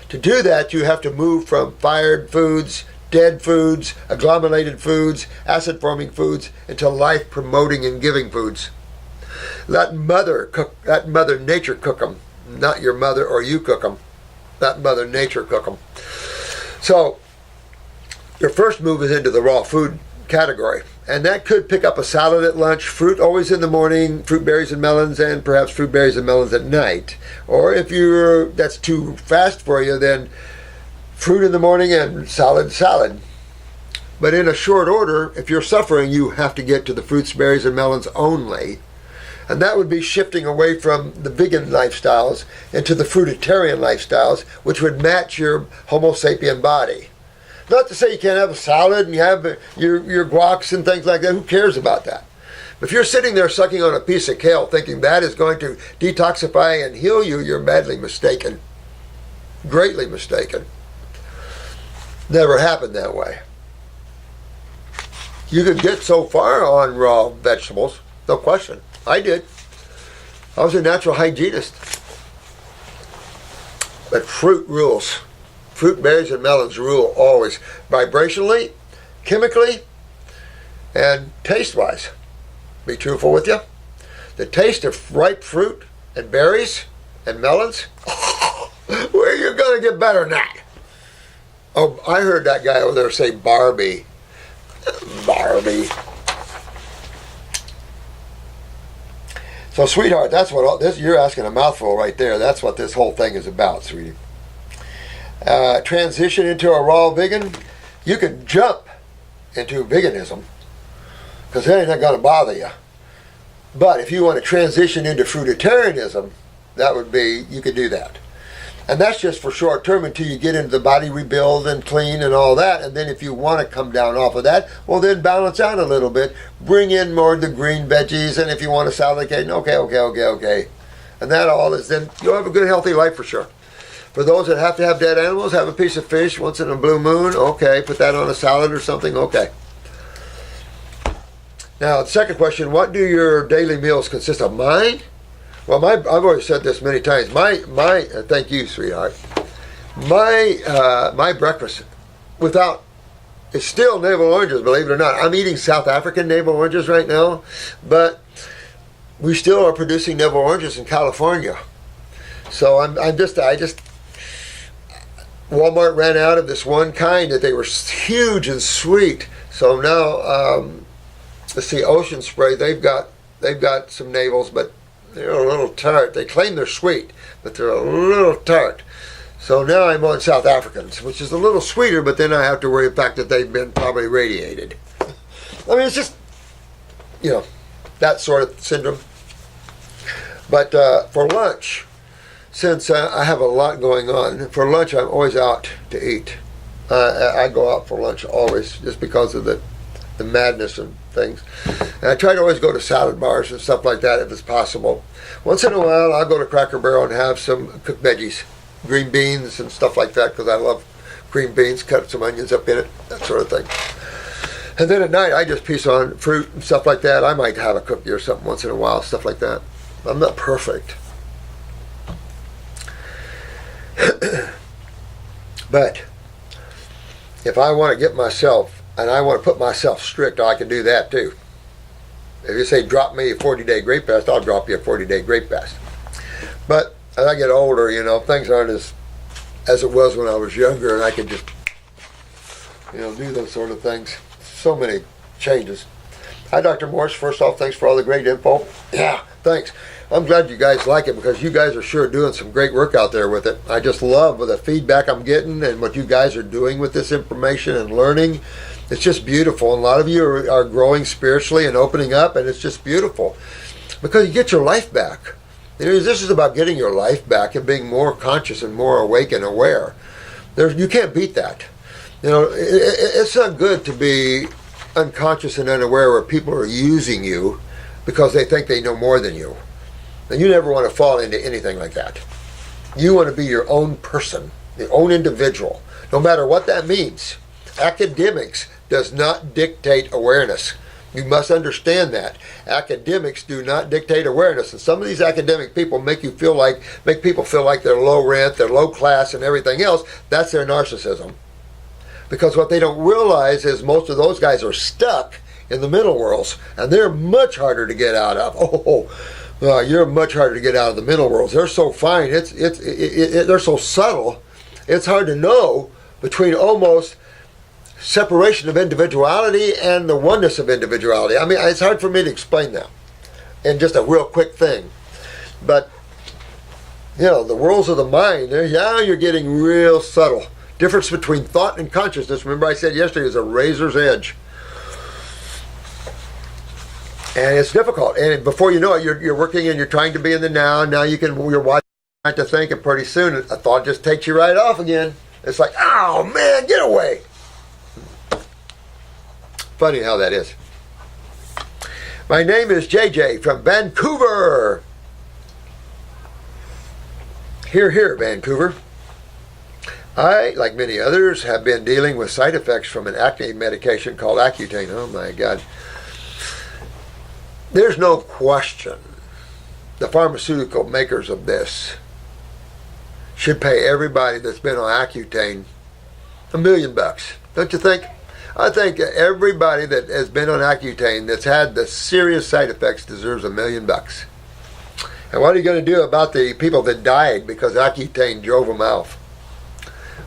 To do that, you have to move from fired foods, dead foods, agglomerated foods, acid-forming foods, into life-promoting and giving foods. Let Mother Nature cook them, not your mother or you cook them. Let Mother Nature cook them. So, your first move is into the raw food category. And that could pick up a salad at lunch, fruit always in the morning, fruit, berries, and melons, and perhaps fruit, berries, and melons at night. Or if that's too fast for you, then fruit in the morning and salad. But in a short order, if you're suffering, you have to get to the fruits, berries, and melons only. And that would be shifting away from the vegan lifestyles into the fruitarian lifestyles, which would match your Homo sapien body. Not to say you can't have a salad and you have your guacs and things like that. Who cares about that? If you're sitting there sucking on a piece of kale thinking that is going to detoxify and heal you, you're madly mistaken. Greatly mistaken. Never happened that way. You could get so far on raw vegetables, no question. I did. I was a natural hygienist. But fruit rules. Fruit, berries, and melons rule always. Vibrationally, chemically, and taste-wise. Be truthful with you. The taste of ripe fruit and berries and melons, where are you going to get better than that? Oh, I heard that guy over there say Barbie. Barbie. So, sweetheart, that's what this. You're asking a mouthful right there. That's what this whole thing is about, sweetie. Transition into a raw vegan. You can jump into veganism, because that ain't not going to bother you. But if you want to transition into fruitarianism, that would be, you could do that. And that's just for short term until you get into the body rebuild and clean and all that. And then if you want to come down off of that, well then balance out a little bit. Bring in more of the green veggies, and if you want a salad occasion, okay. And that all is, then you'll have a good healthy life for sure. For those that have to have dead animals, have a piece of fish once in a blue moon, okay. Put that on a salad or something, okay. Now, the second question, what do your daily meals consist of? Mine? Well, I've already said this many times. Thank you, sweetheart. My breakfast, it's still navel oranges, believe it or not. I'm eating South African navel oranges right now, but we still are producing navel oranges in California. So Walmart ran out of this one kind that they were huge and sweet. So now, let's see, Ocean Spray, they've got some navels, but they're a little tart. They claim they're sweet, but they're a little tart. So now I'm on South Africans, which is a little sweeter, but then I have to worry about the fact that they've been probably radiated. I mean, it's just, that sort of syndrome. But for lunch, since I have a lot going on, for lunch I'm always out to eat. I go out for lunch always, just because of the madness and things. And I try to always go to salad bars and stuff like that if it's possible. Once in a while I'll go to Cracker Barrel and have some cooked veggies, green beans and stuff like that, because I love green beans, cut some onions up in it, that sort of thing. And then at night I just piece on fruit and stuff like that. I might have a cookie or something once in a while, stuff like that. I'm not perfect. But if I want to get myself, and I want to put myself strict, I can do that too. If you say drop me a 40-day grape fast, I'll drop you a 40-day grape fast. But as I get older, things aren't as it was when I was younger, and I could just do those sort of things. So many changes. Hi, Dr. Morse. First off, thanks for all the great info. Yeah, thanks. I'm glad you guys like it, because you guys are sure doing some great work out there with it. I just love the feedback I'm getting and what you guys are doing with this information and learning. It's just beautiful. And a lot of you are growing spiritually and opening up, and it's just beautiful because you get your life back. This is about getting your life back and being more conscious and more awake and aware. You can't beat that. It's not good to be unconscious and unaware where people are using you because they think they know more than you. And you never want to fall into anything like that. You want to be your own person, your own individual, no matter what that means. Academics does not dictate awareness. You must understand that. Academics do not dictate awareness. And some of these academic people make people feel like they're low rent, they're low class and everything else. That's their narcissism. Because what they don't realize is most of those guys are stuck in the middle worlds, and they're much harder to get out of. You're much harder to get out of the middle worlds. They're so fine. They're so subtle. It's hard to know between almost separation of individuality and the oneness of individuality. I mean, it's hard for me to explain that in just a real quick thing. But, the worlds of the mind, you're getting real subtle. Difference between thought and consciousness, remember I said yesterday, is a razor's edge. And it's difficult. And before you know it, you're working and you're trying to be in the now. Now you're watching to think, and pretty soon a thought just takes you right off again. It's like, oh man, get away. Funny how that is. My name is JJ from Vancouver. Here, Vancouver. I, like many others, have been dealing with side effects from an acne medication called Accutane. Oh my God. There's no question the pharmaceutical makers of this should pay everybody that's been on Accutane $1 million. Don't you think? I think everybody that has been on Accutane that's had the serious side effects deserves $1 million. And what are you going to do about the people that died because Accutane drove them out?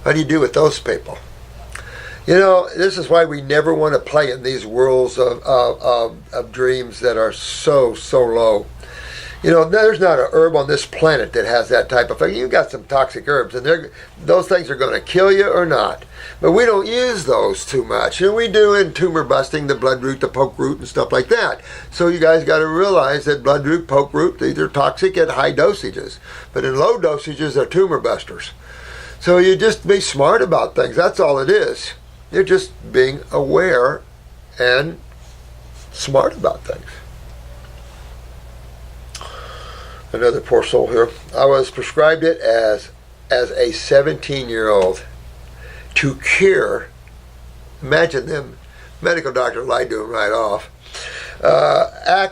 What do you do with those people? You know, this is why we never want to play in these worlds of dreams that are so low. You know, there's not an herb on this planet that has that type of thing. You've got some toxic herbs, and those things are going to kill you or not. But we don't use those too much. And we do in tumor busting, the bloodroot, the poke root, and stuff like that. So you guys got to realize that bloodroot, poke root, these are toxic at high dosages. But in low dosages, they're tumor busters. So you just be smart about things. That's all it is. You're just being aware and smart about things. Another poor soul here. I was prescribed it as a 17-year-old to cure, imagine them, medical doctor lied to him right off,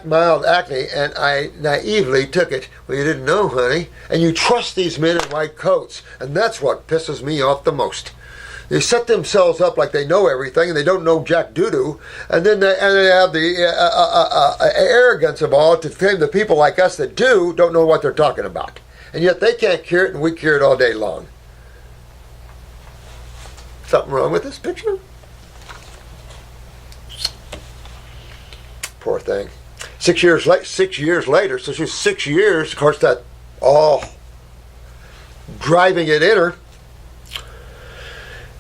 mild acne, and I naively took it. Well, you didn't know, honey, and you trust these men in white coats, and that's what pisses me off the most. They set themselves up like they know everything, and they don't know jack doo-doo, and then they have the arrogance of all to claim the people like us that don't know what they're talking about. And yet they can't cure it, and we cure it all day long. Something wrong with this picture? Poor thing. 6 years later, so she's 6 years, of course, that all driving it in her.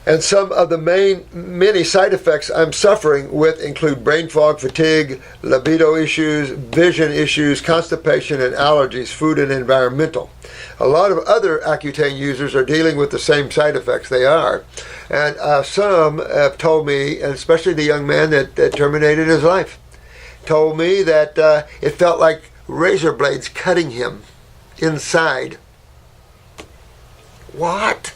And some of the many side effects I'm suffering with include brain fog, fatigue, libido issues, vision issues, constipation, and allergies, food and environmental. A lot of other Accutane users are dealing with the same side effects. They are. And some have told me, and especially the young man that terminated his life, told me that it felt like razor blades cutting him inside. What?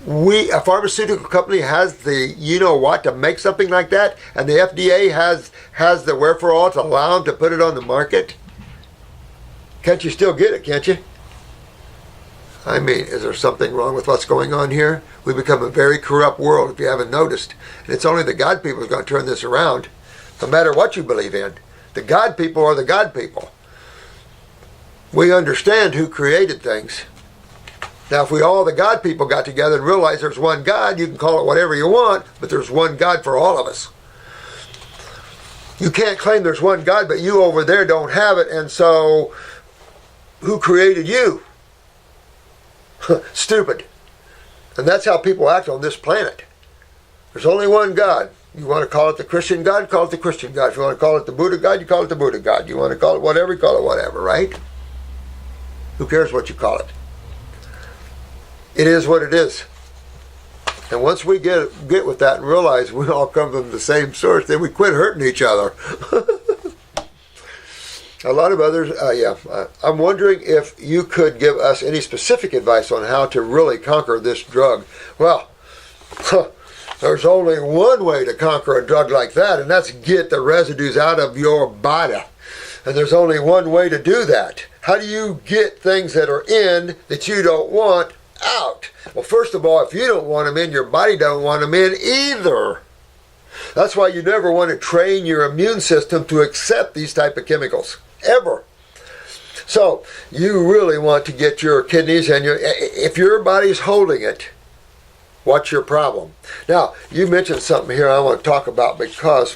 A pharmaceutical company has the you-know-what to make something like that, and the FDA has the wherewithal to allow them to put it on the market? Can't you still get it, can't you? I mean, is there something wrong with what's going on here? We've become a very corrupt world, if you haven't noticed. And it's only the God people who's going to turn this around, no matter what you believe in. The God people are the God people. We understand who created things. Now, if all the God people got together and realized there's one God, you can call it whatever you want, but there's one God for all of us. You can't claim there's one God, but you over there don't have it, and so who created you? Stupid. And that's how people act on this planet. There's only one God. You want to call it the Christian God, call it the Christian God. If you want to call it the Buddha God, you call it the Buddha God. You want to call it whatever, you call it whatever, right? Who cares what you call it? It is what it is. And once we get with that and realize we all come from the same source, then we quit hurting each other. A lot of others, I'm wondering if you could give us any specific advice on how to really conquer this drug. Well, there's only one way to conquer a drug like that, and that's get the residues out of your body. And there's only one way to do that. How do you get things that are in that you don't want out? Well, first of all, if you don't want them in, your body don't want them in either. That's why you never want to train your immune system to accept these type of chemicals, ever. So you really want to get your kidneys and if your body's holding it, what's your problem? Now, you mentioned something here I want to talk about, because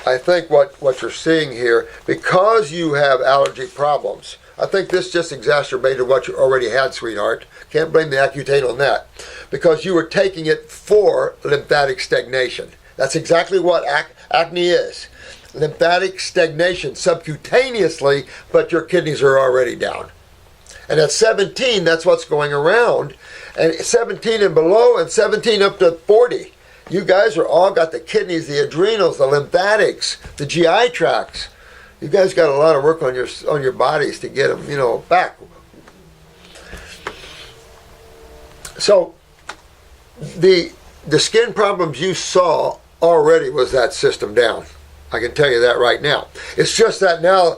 I think what you're seeing here, because you have allergy problems, I think this just exacerbated what you already had, sweetheart. Can't blame the Accutane on that. Because you were taking it for lymphatic stagnation. That's exactly what acne is. Lymphatic stagnation subcutaneously, but your kidneys are already down. And at 17, that's what's going around. And 17 and below, and 17 up to 40. You guys are all got the kidneys, the adrenals, the lymphatics, the GI tracts. You guys got a lot of work on your bodies to get them, back. So the skin problems you saw already was that system down. I can tell you that right now. It's just that now,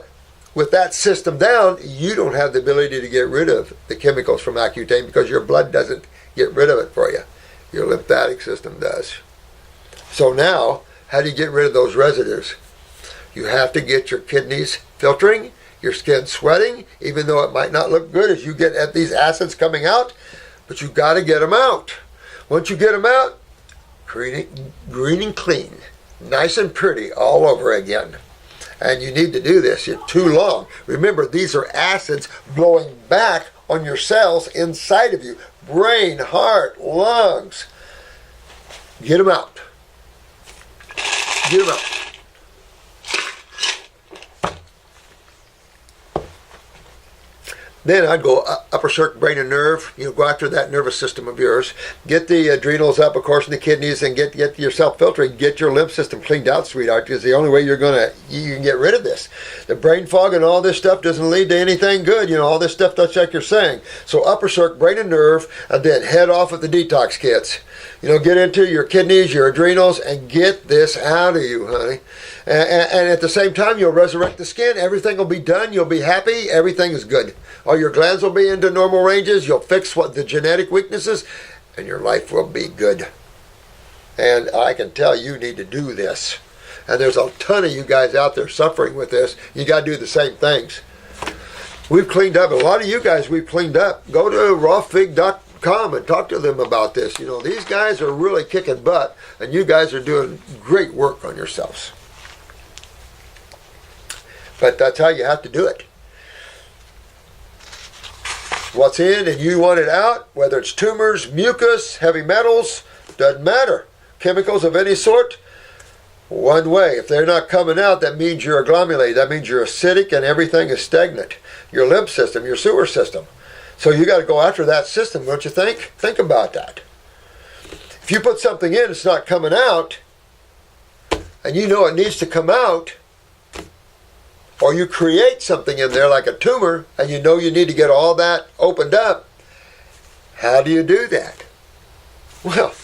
with that system down, you don't have the ability to get rid of the chemicals from Accutane because your blood doesn't get rid of it for you. Your lymphatic system does. So now, how do you get rid of those residues? You have to get your kidneys filtering, your skin sweating, even though it might not look good as you get at these acids coming out, but you've got to get them out. Once you get them out, green and clean, nice and pretty all over again. And you need to do this. You're too long. Remember, these are acids blowing back on your cells inside of you. Brain, heart, lungs. Get them out. Get them out. Then I'd go upper circuit, brain and nerve. Go after that nervous system of yours. Get the adrenals up, of course, and the kidneys, and get yourself filtering. Get your lymph system cleaned out, sweetheart, because the only way you can get rid of this. The brain fog and all this stuff doesn't lead to anything good. All this stuff, that's like you're saying. So upper circuit, brain and nerve, and then head off with the detox kits. Get into your kidneys, your adrenals, and get this out of you, honey. And at the same time, you'll resurrect the skin. Everything will be done. You'll be happy. Everything is good. All your glands will be into normal ranges. You'll fix the genetic weaknesses, and your life will be good. And I can tell you need to do this. And there's a ton of you guys out there suffering with this. You got to do the same things. We've cleaned up. A lot of you guys we've cleaned up. Go to rawfig.com and talk to them about this. These guys are really kicking butt, and you guys are doing great work on yourselves. But that's how you have to do it. What's in and you want it out, whether it's tumors, mucus, heavy metals, doesn't matter. Chemicals of any sort, one way. If they're not coming out, that means you're agglomerated. That means you're acidic and everything is stagnant. Your lymph system, your sewer system. So you got to go after that system, don't you think? Think about that. If you put something in, it's not coming out, and you know it needs to come out, or you create something in there like a tumor, and you know you need to get all that opened up, how do you do that? Well,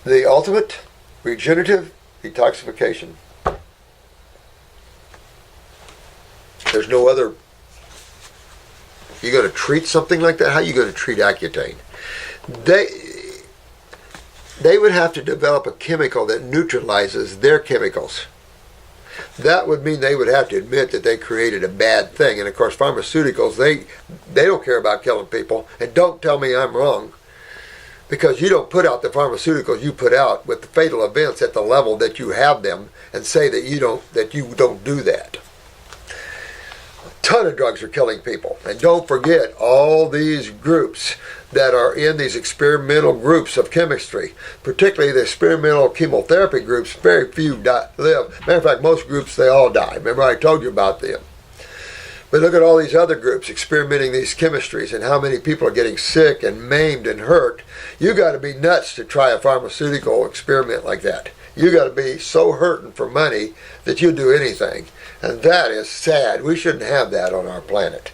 the ultimate regenerative detoxification. There's no other. You're going to treat something like that? How are you going to treat Accutane? They would have to develop a chemical that neutralizes their chemicals. That would mean they would have to admit that they created a bad thing. And of course, pharmaceuticals, they don't care about killing people. And don't tell me I'm wrong, because you don't put out the pharmaceuticals you put out with the fatal events at the level that you have them, and say that you don't do that. A ton of drugs are killing people. And don't forget all these groups that are in these experimental groups of chemistry, particularly the experimental chemotherapy groups. Very few live. Matter of fact, most groups, they all die. Remember I told you about them. But look at all these other groups experimenting these chemistries and how many people are getting sick and maimed and hurt. You got to be nuts to try a pharmaceutical experiment like that. You got to be so hurting for money that you'll do anything. And that is sad. We shouldn't have that on our planet.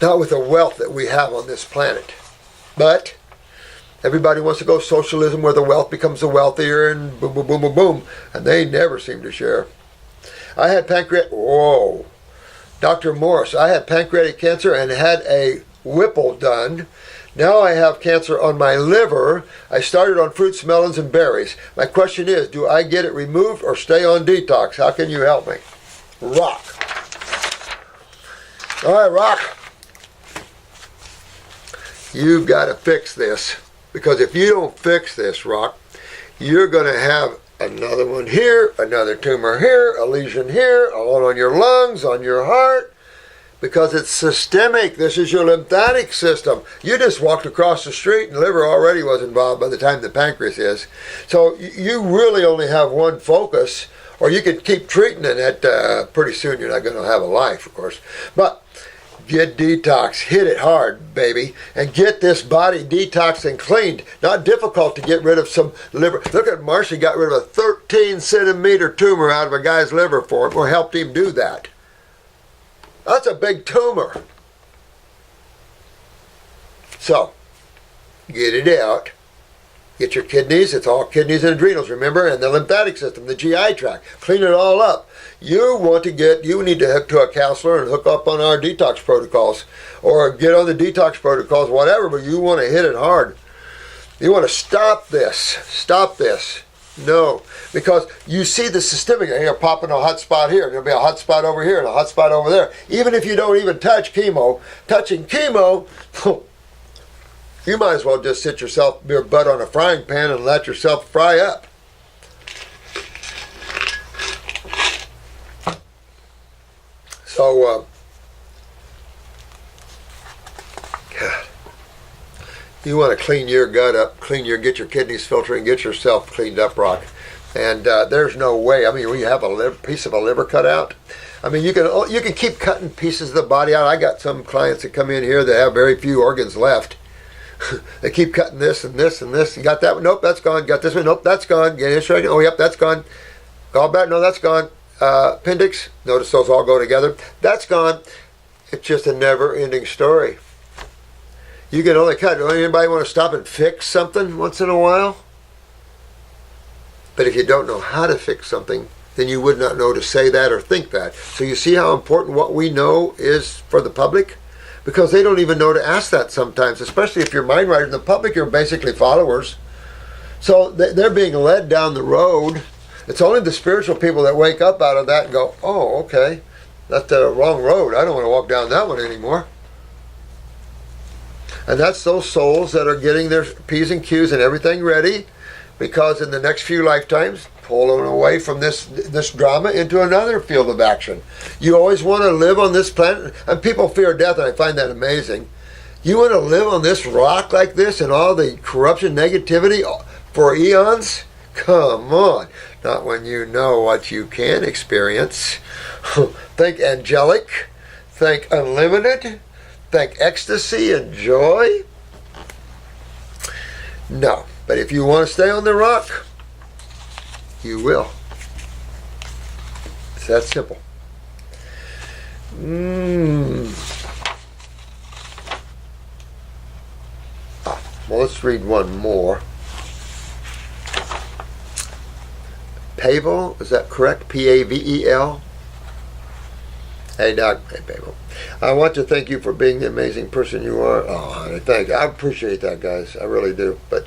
Not with the wealth that we have on this planet. But everybody wants to go socialism where the wealth becomes the wealthier and boom, boom, boom, boom, boom. And they never seem to share. I had Dr. Morse, I had pancreatic cancer and had a Whipple done. Now I have cancer on my liver. I started on fruits, melons, and berries. My question is, do I get it removed or stay on detox? How can you help me? Rock. All right, Rock. You've got to fix this. Because if you don't fix this, Rock, you're going to have another one here, another tumor here, a lesion here, all on your lungs, on your heart. because it's systemic. This is your lymphatic system. You just walked across the street and the liver already was involved by the time the pancreas is. So you really only have one focus, or you could keep treating it. Pretty soon you're not going to have a life, of course. But get detox, hit it hard, baby, and get this body detoxed and cleaned. Not difficult to get rid of some liver. Look at Marcy got rid of a 13-centimeter tumor out of a guy's liver for him, or helped him do that. That's a big tumor. So, get it out. Get your kidneys. It's all kidneys and adrenals, remember? And the lymphatic system, the GI tract. Clean it all up. You need to head to a counselor and hook up on our detox protocols. Or get on the detox protocols, whatever, but you want to hit it hard. You want to stop this. Stop this. No, because you see the systemic, you're popping a hot spot here, there'll be a hot spot over here and a hot spot over there. Even if you don't even touch chemo, touching chemo, you might as well just sit your butt on a frying pan and let yourself fry up. So, God. You want to clean your gut up, get your kidneys filtering, get yourself cleaned up, Rock. And there's no way. I mean, when you have a piece of a liver cut out, I mean, you can keep cutting pieces of the body out. I got some clients that come in here that have very few organs left. They keep cutting this and this and this. You got that one? Nope, that's gone. Got this one? Nope, that's gone. Get it straight. Oh, yep, that's gone. Gallbladder? No, that's gone. Appendix? Notice those all go together. That's gone. It's just a never-ending story. You can only cut. Don't anybody want to stop and fix something once in a while? But if you don't know how to fix something, then you would not know to say that or think that. So you see how important what we know is for the public? Because they don't even know to ask that sometimes, especially if you're mind writers. In the public, you're basically followers. So they're being led down the road. It's only the spiritual people that wake up out of that and go, oh, okay, that's the wrong road. I don't want to walk down that one anymore. And that's those souls that are getting their P's and Q's and everything ready, because in the next few lifetimes, pulling away from this drama into another field of action. You always want to live on this planet, and people fear death, and I find that amazing. You want to live on this rock like this and all the corruption, negativity for eons? Come on. Not when you know what you can experience. Think angelic. Think unlimited. Think ecstasy and joy. No. But if you want to stay on the rock, you will. It's that simple. Well, let's read one more. Pavel, is that correct? Pavel? Hey, Doc. Hey, Pavel. I want to thank you for being the amazing person you are. Oh, honey, thank you. I appreciate that, guys. I really do. But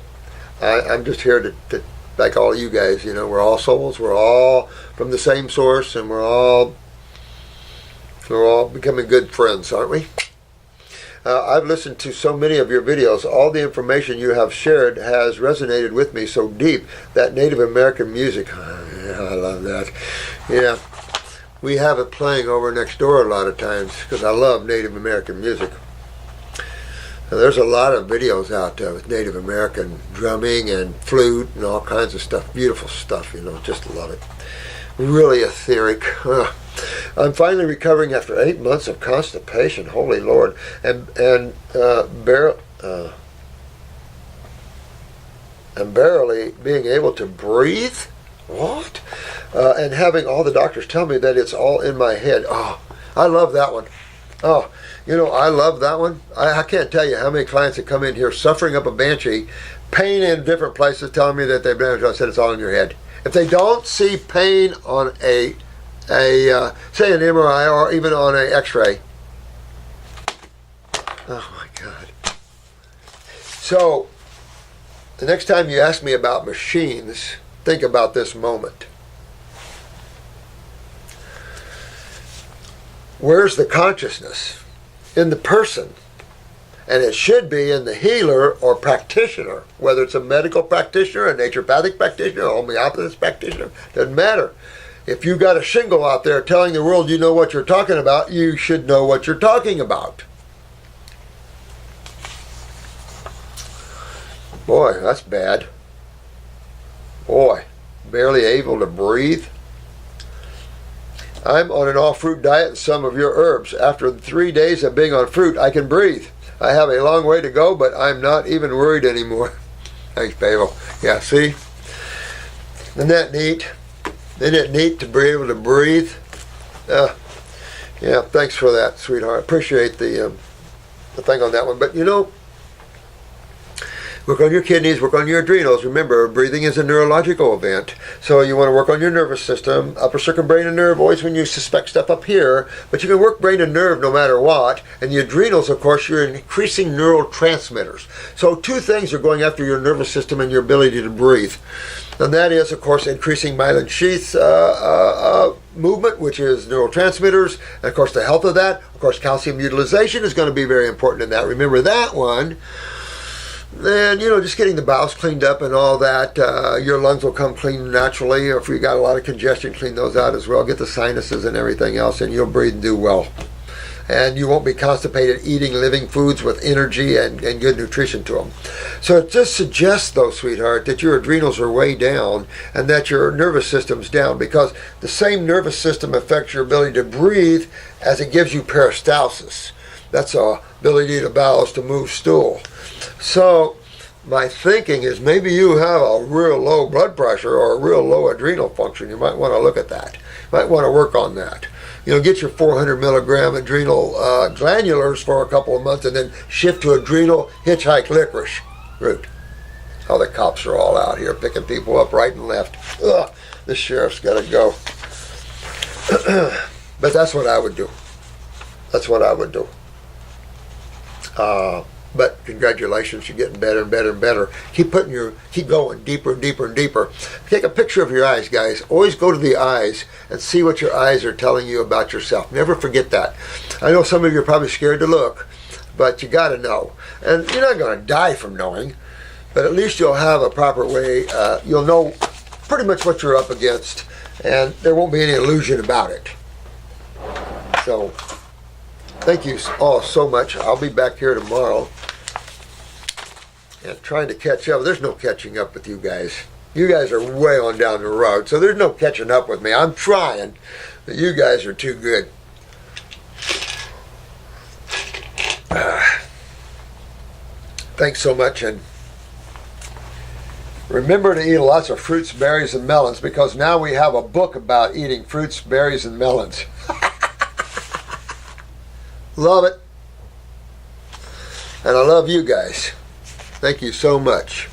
I'm just here to like all you guys, you know, we're all souls. We're all from the same source, and we're all becoming good friends, aren't we? I've listened to so many of your videos. All the information you have shared has resonated with me so deep. That Native American music, yeah, I love that. Yeah, we have it playing over next door a lot of times because I love Native American music. Now, there's a lot of videos out there with Native American drumming and flute and all kinds of stuff. Beautiful stuff, you know, just love it. Really etheric. I'm finally recovering after 8 months of constipation. Holy Lord. And barely being able to breathe. What? And having all the doctors tell me that it's all in my head. Oh, I love that one. Oh, you know, I love that one. I can't tell you how many clients that come in here suffering up a banshee, pain in different places, telling me that they've been, I said it's all in your head. If they don't see pain on say an MRI or even on an X-ray, oh my God. So the next time you ask me about machines, think about this moment. Where's the consciousness? In the person. And it should be in the healer or practitioner, whether it's a medical practitioner, a naturopathic practitioner, a homeopathic practitioner, doesn't matter. If you got a shingle out there telling the world you know what you're talking about, you should know what you're talking about. Boy, that's bad. Boy, barely able to breathe. I'm on an all-fruit diet and some of your herbs. After 3 days of being on fruit, I can breathe. I have a long way to go, but I'm not even worried anymore. Thanks, Pavel. Yeah, see? Isn't that neat? Isn't it neat to be able to breathe? Yeah, thanks for that, sweetheart. I appreciate the thing on that one. But you know, work on your kidneys, work on your adrenals. Remember, breathing is a neurological event. So you want to work on your nervous system, upper circumbrain nerve, always when you suspect stuff up here. But you can work brain and nerve no matter what. And the adrenals, of course, you're increasing neurotransmitters. So two things are going after your nervous system and your ability to breathe. And that is, of course, increasing myelin sheath movement, which is neurotransmitters. And, of course, the health of that. Of course, calcium utilization is going to be very important in that. Remember that one. And, you know, just getting the bowels cleaned up and all that, your lungs will come clean naturally. Or if you got a lot of congestion, clean those out as well. Get the sinuses and everything else, and you'll breathe and do well. And you won't be constipated eating living foods with energy and good nutrition to them. So it just suggests, though, sweetheart, that your adrenals are way down and that your nervous system's down, because the same nervous system affects your ability to breathe as it gives you peristalsis. That's the ability of the bowels to move stool. So my thinking is maybe you have a real low blood pressure or a real low adrenal function. You might want to look at that. You might want to work on that. You know, get your 400 milligram adrenal glandulars for a couple of months and then shift to adrenal hitchhike licorice root. Oh, the cops are all out here picking people up right and left. Ugh, the sheriff's got to go. But that's what I would do. That's what I would do. But congratulations, you're getting better and better and better. Keep going deeper and deeper and deeper. Take a picture of your eyes, guys. Always go to the eyes and see what your eyes are telling you about yourself. Never forget that. I know some of you are probably scared to look, but you got to know. And you're not going to die from knowing, but at least you'll have a proper way. You'll know pretty much what you're up against, and there won't be any illusion about it. So, thank you all so much. I'll be back here tomorrow and trying to catch up. There's no catching up with you guys. You guys are way on down the road, so there's no catching up with me. I'm trying, but you guys are too good. Thanks so much, and remember to eat lots of fruits, berries, and melons, because now we have a book about eating fruits, berries, and melons. Love it. And I love you guys. Thank you so much.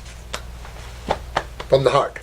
From the heart.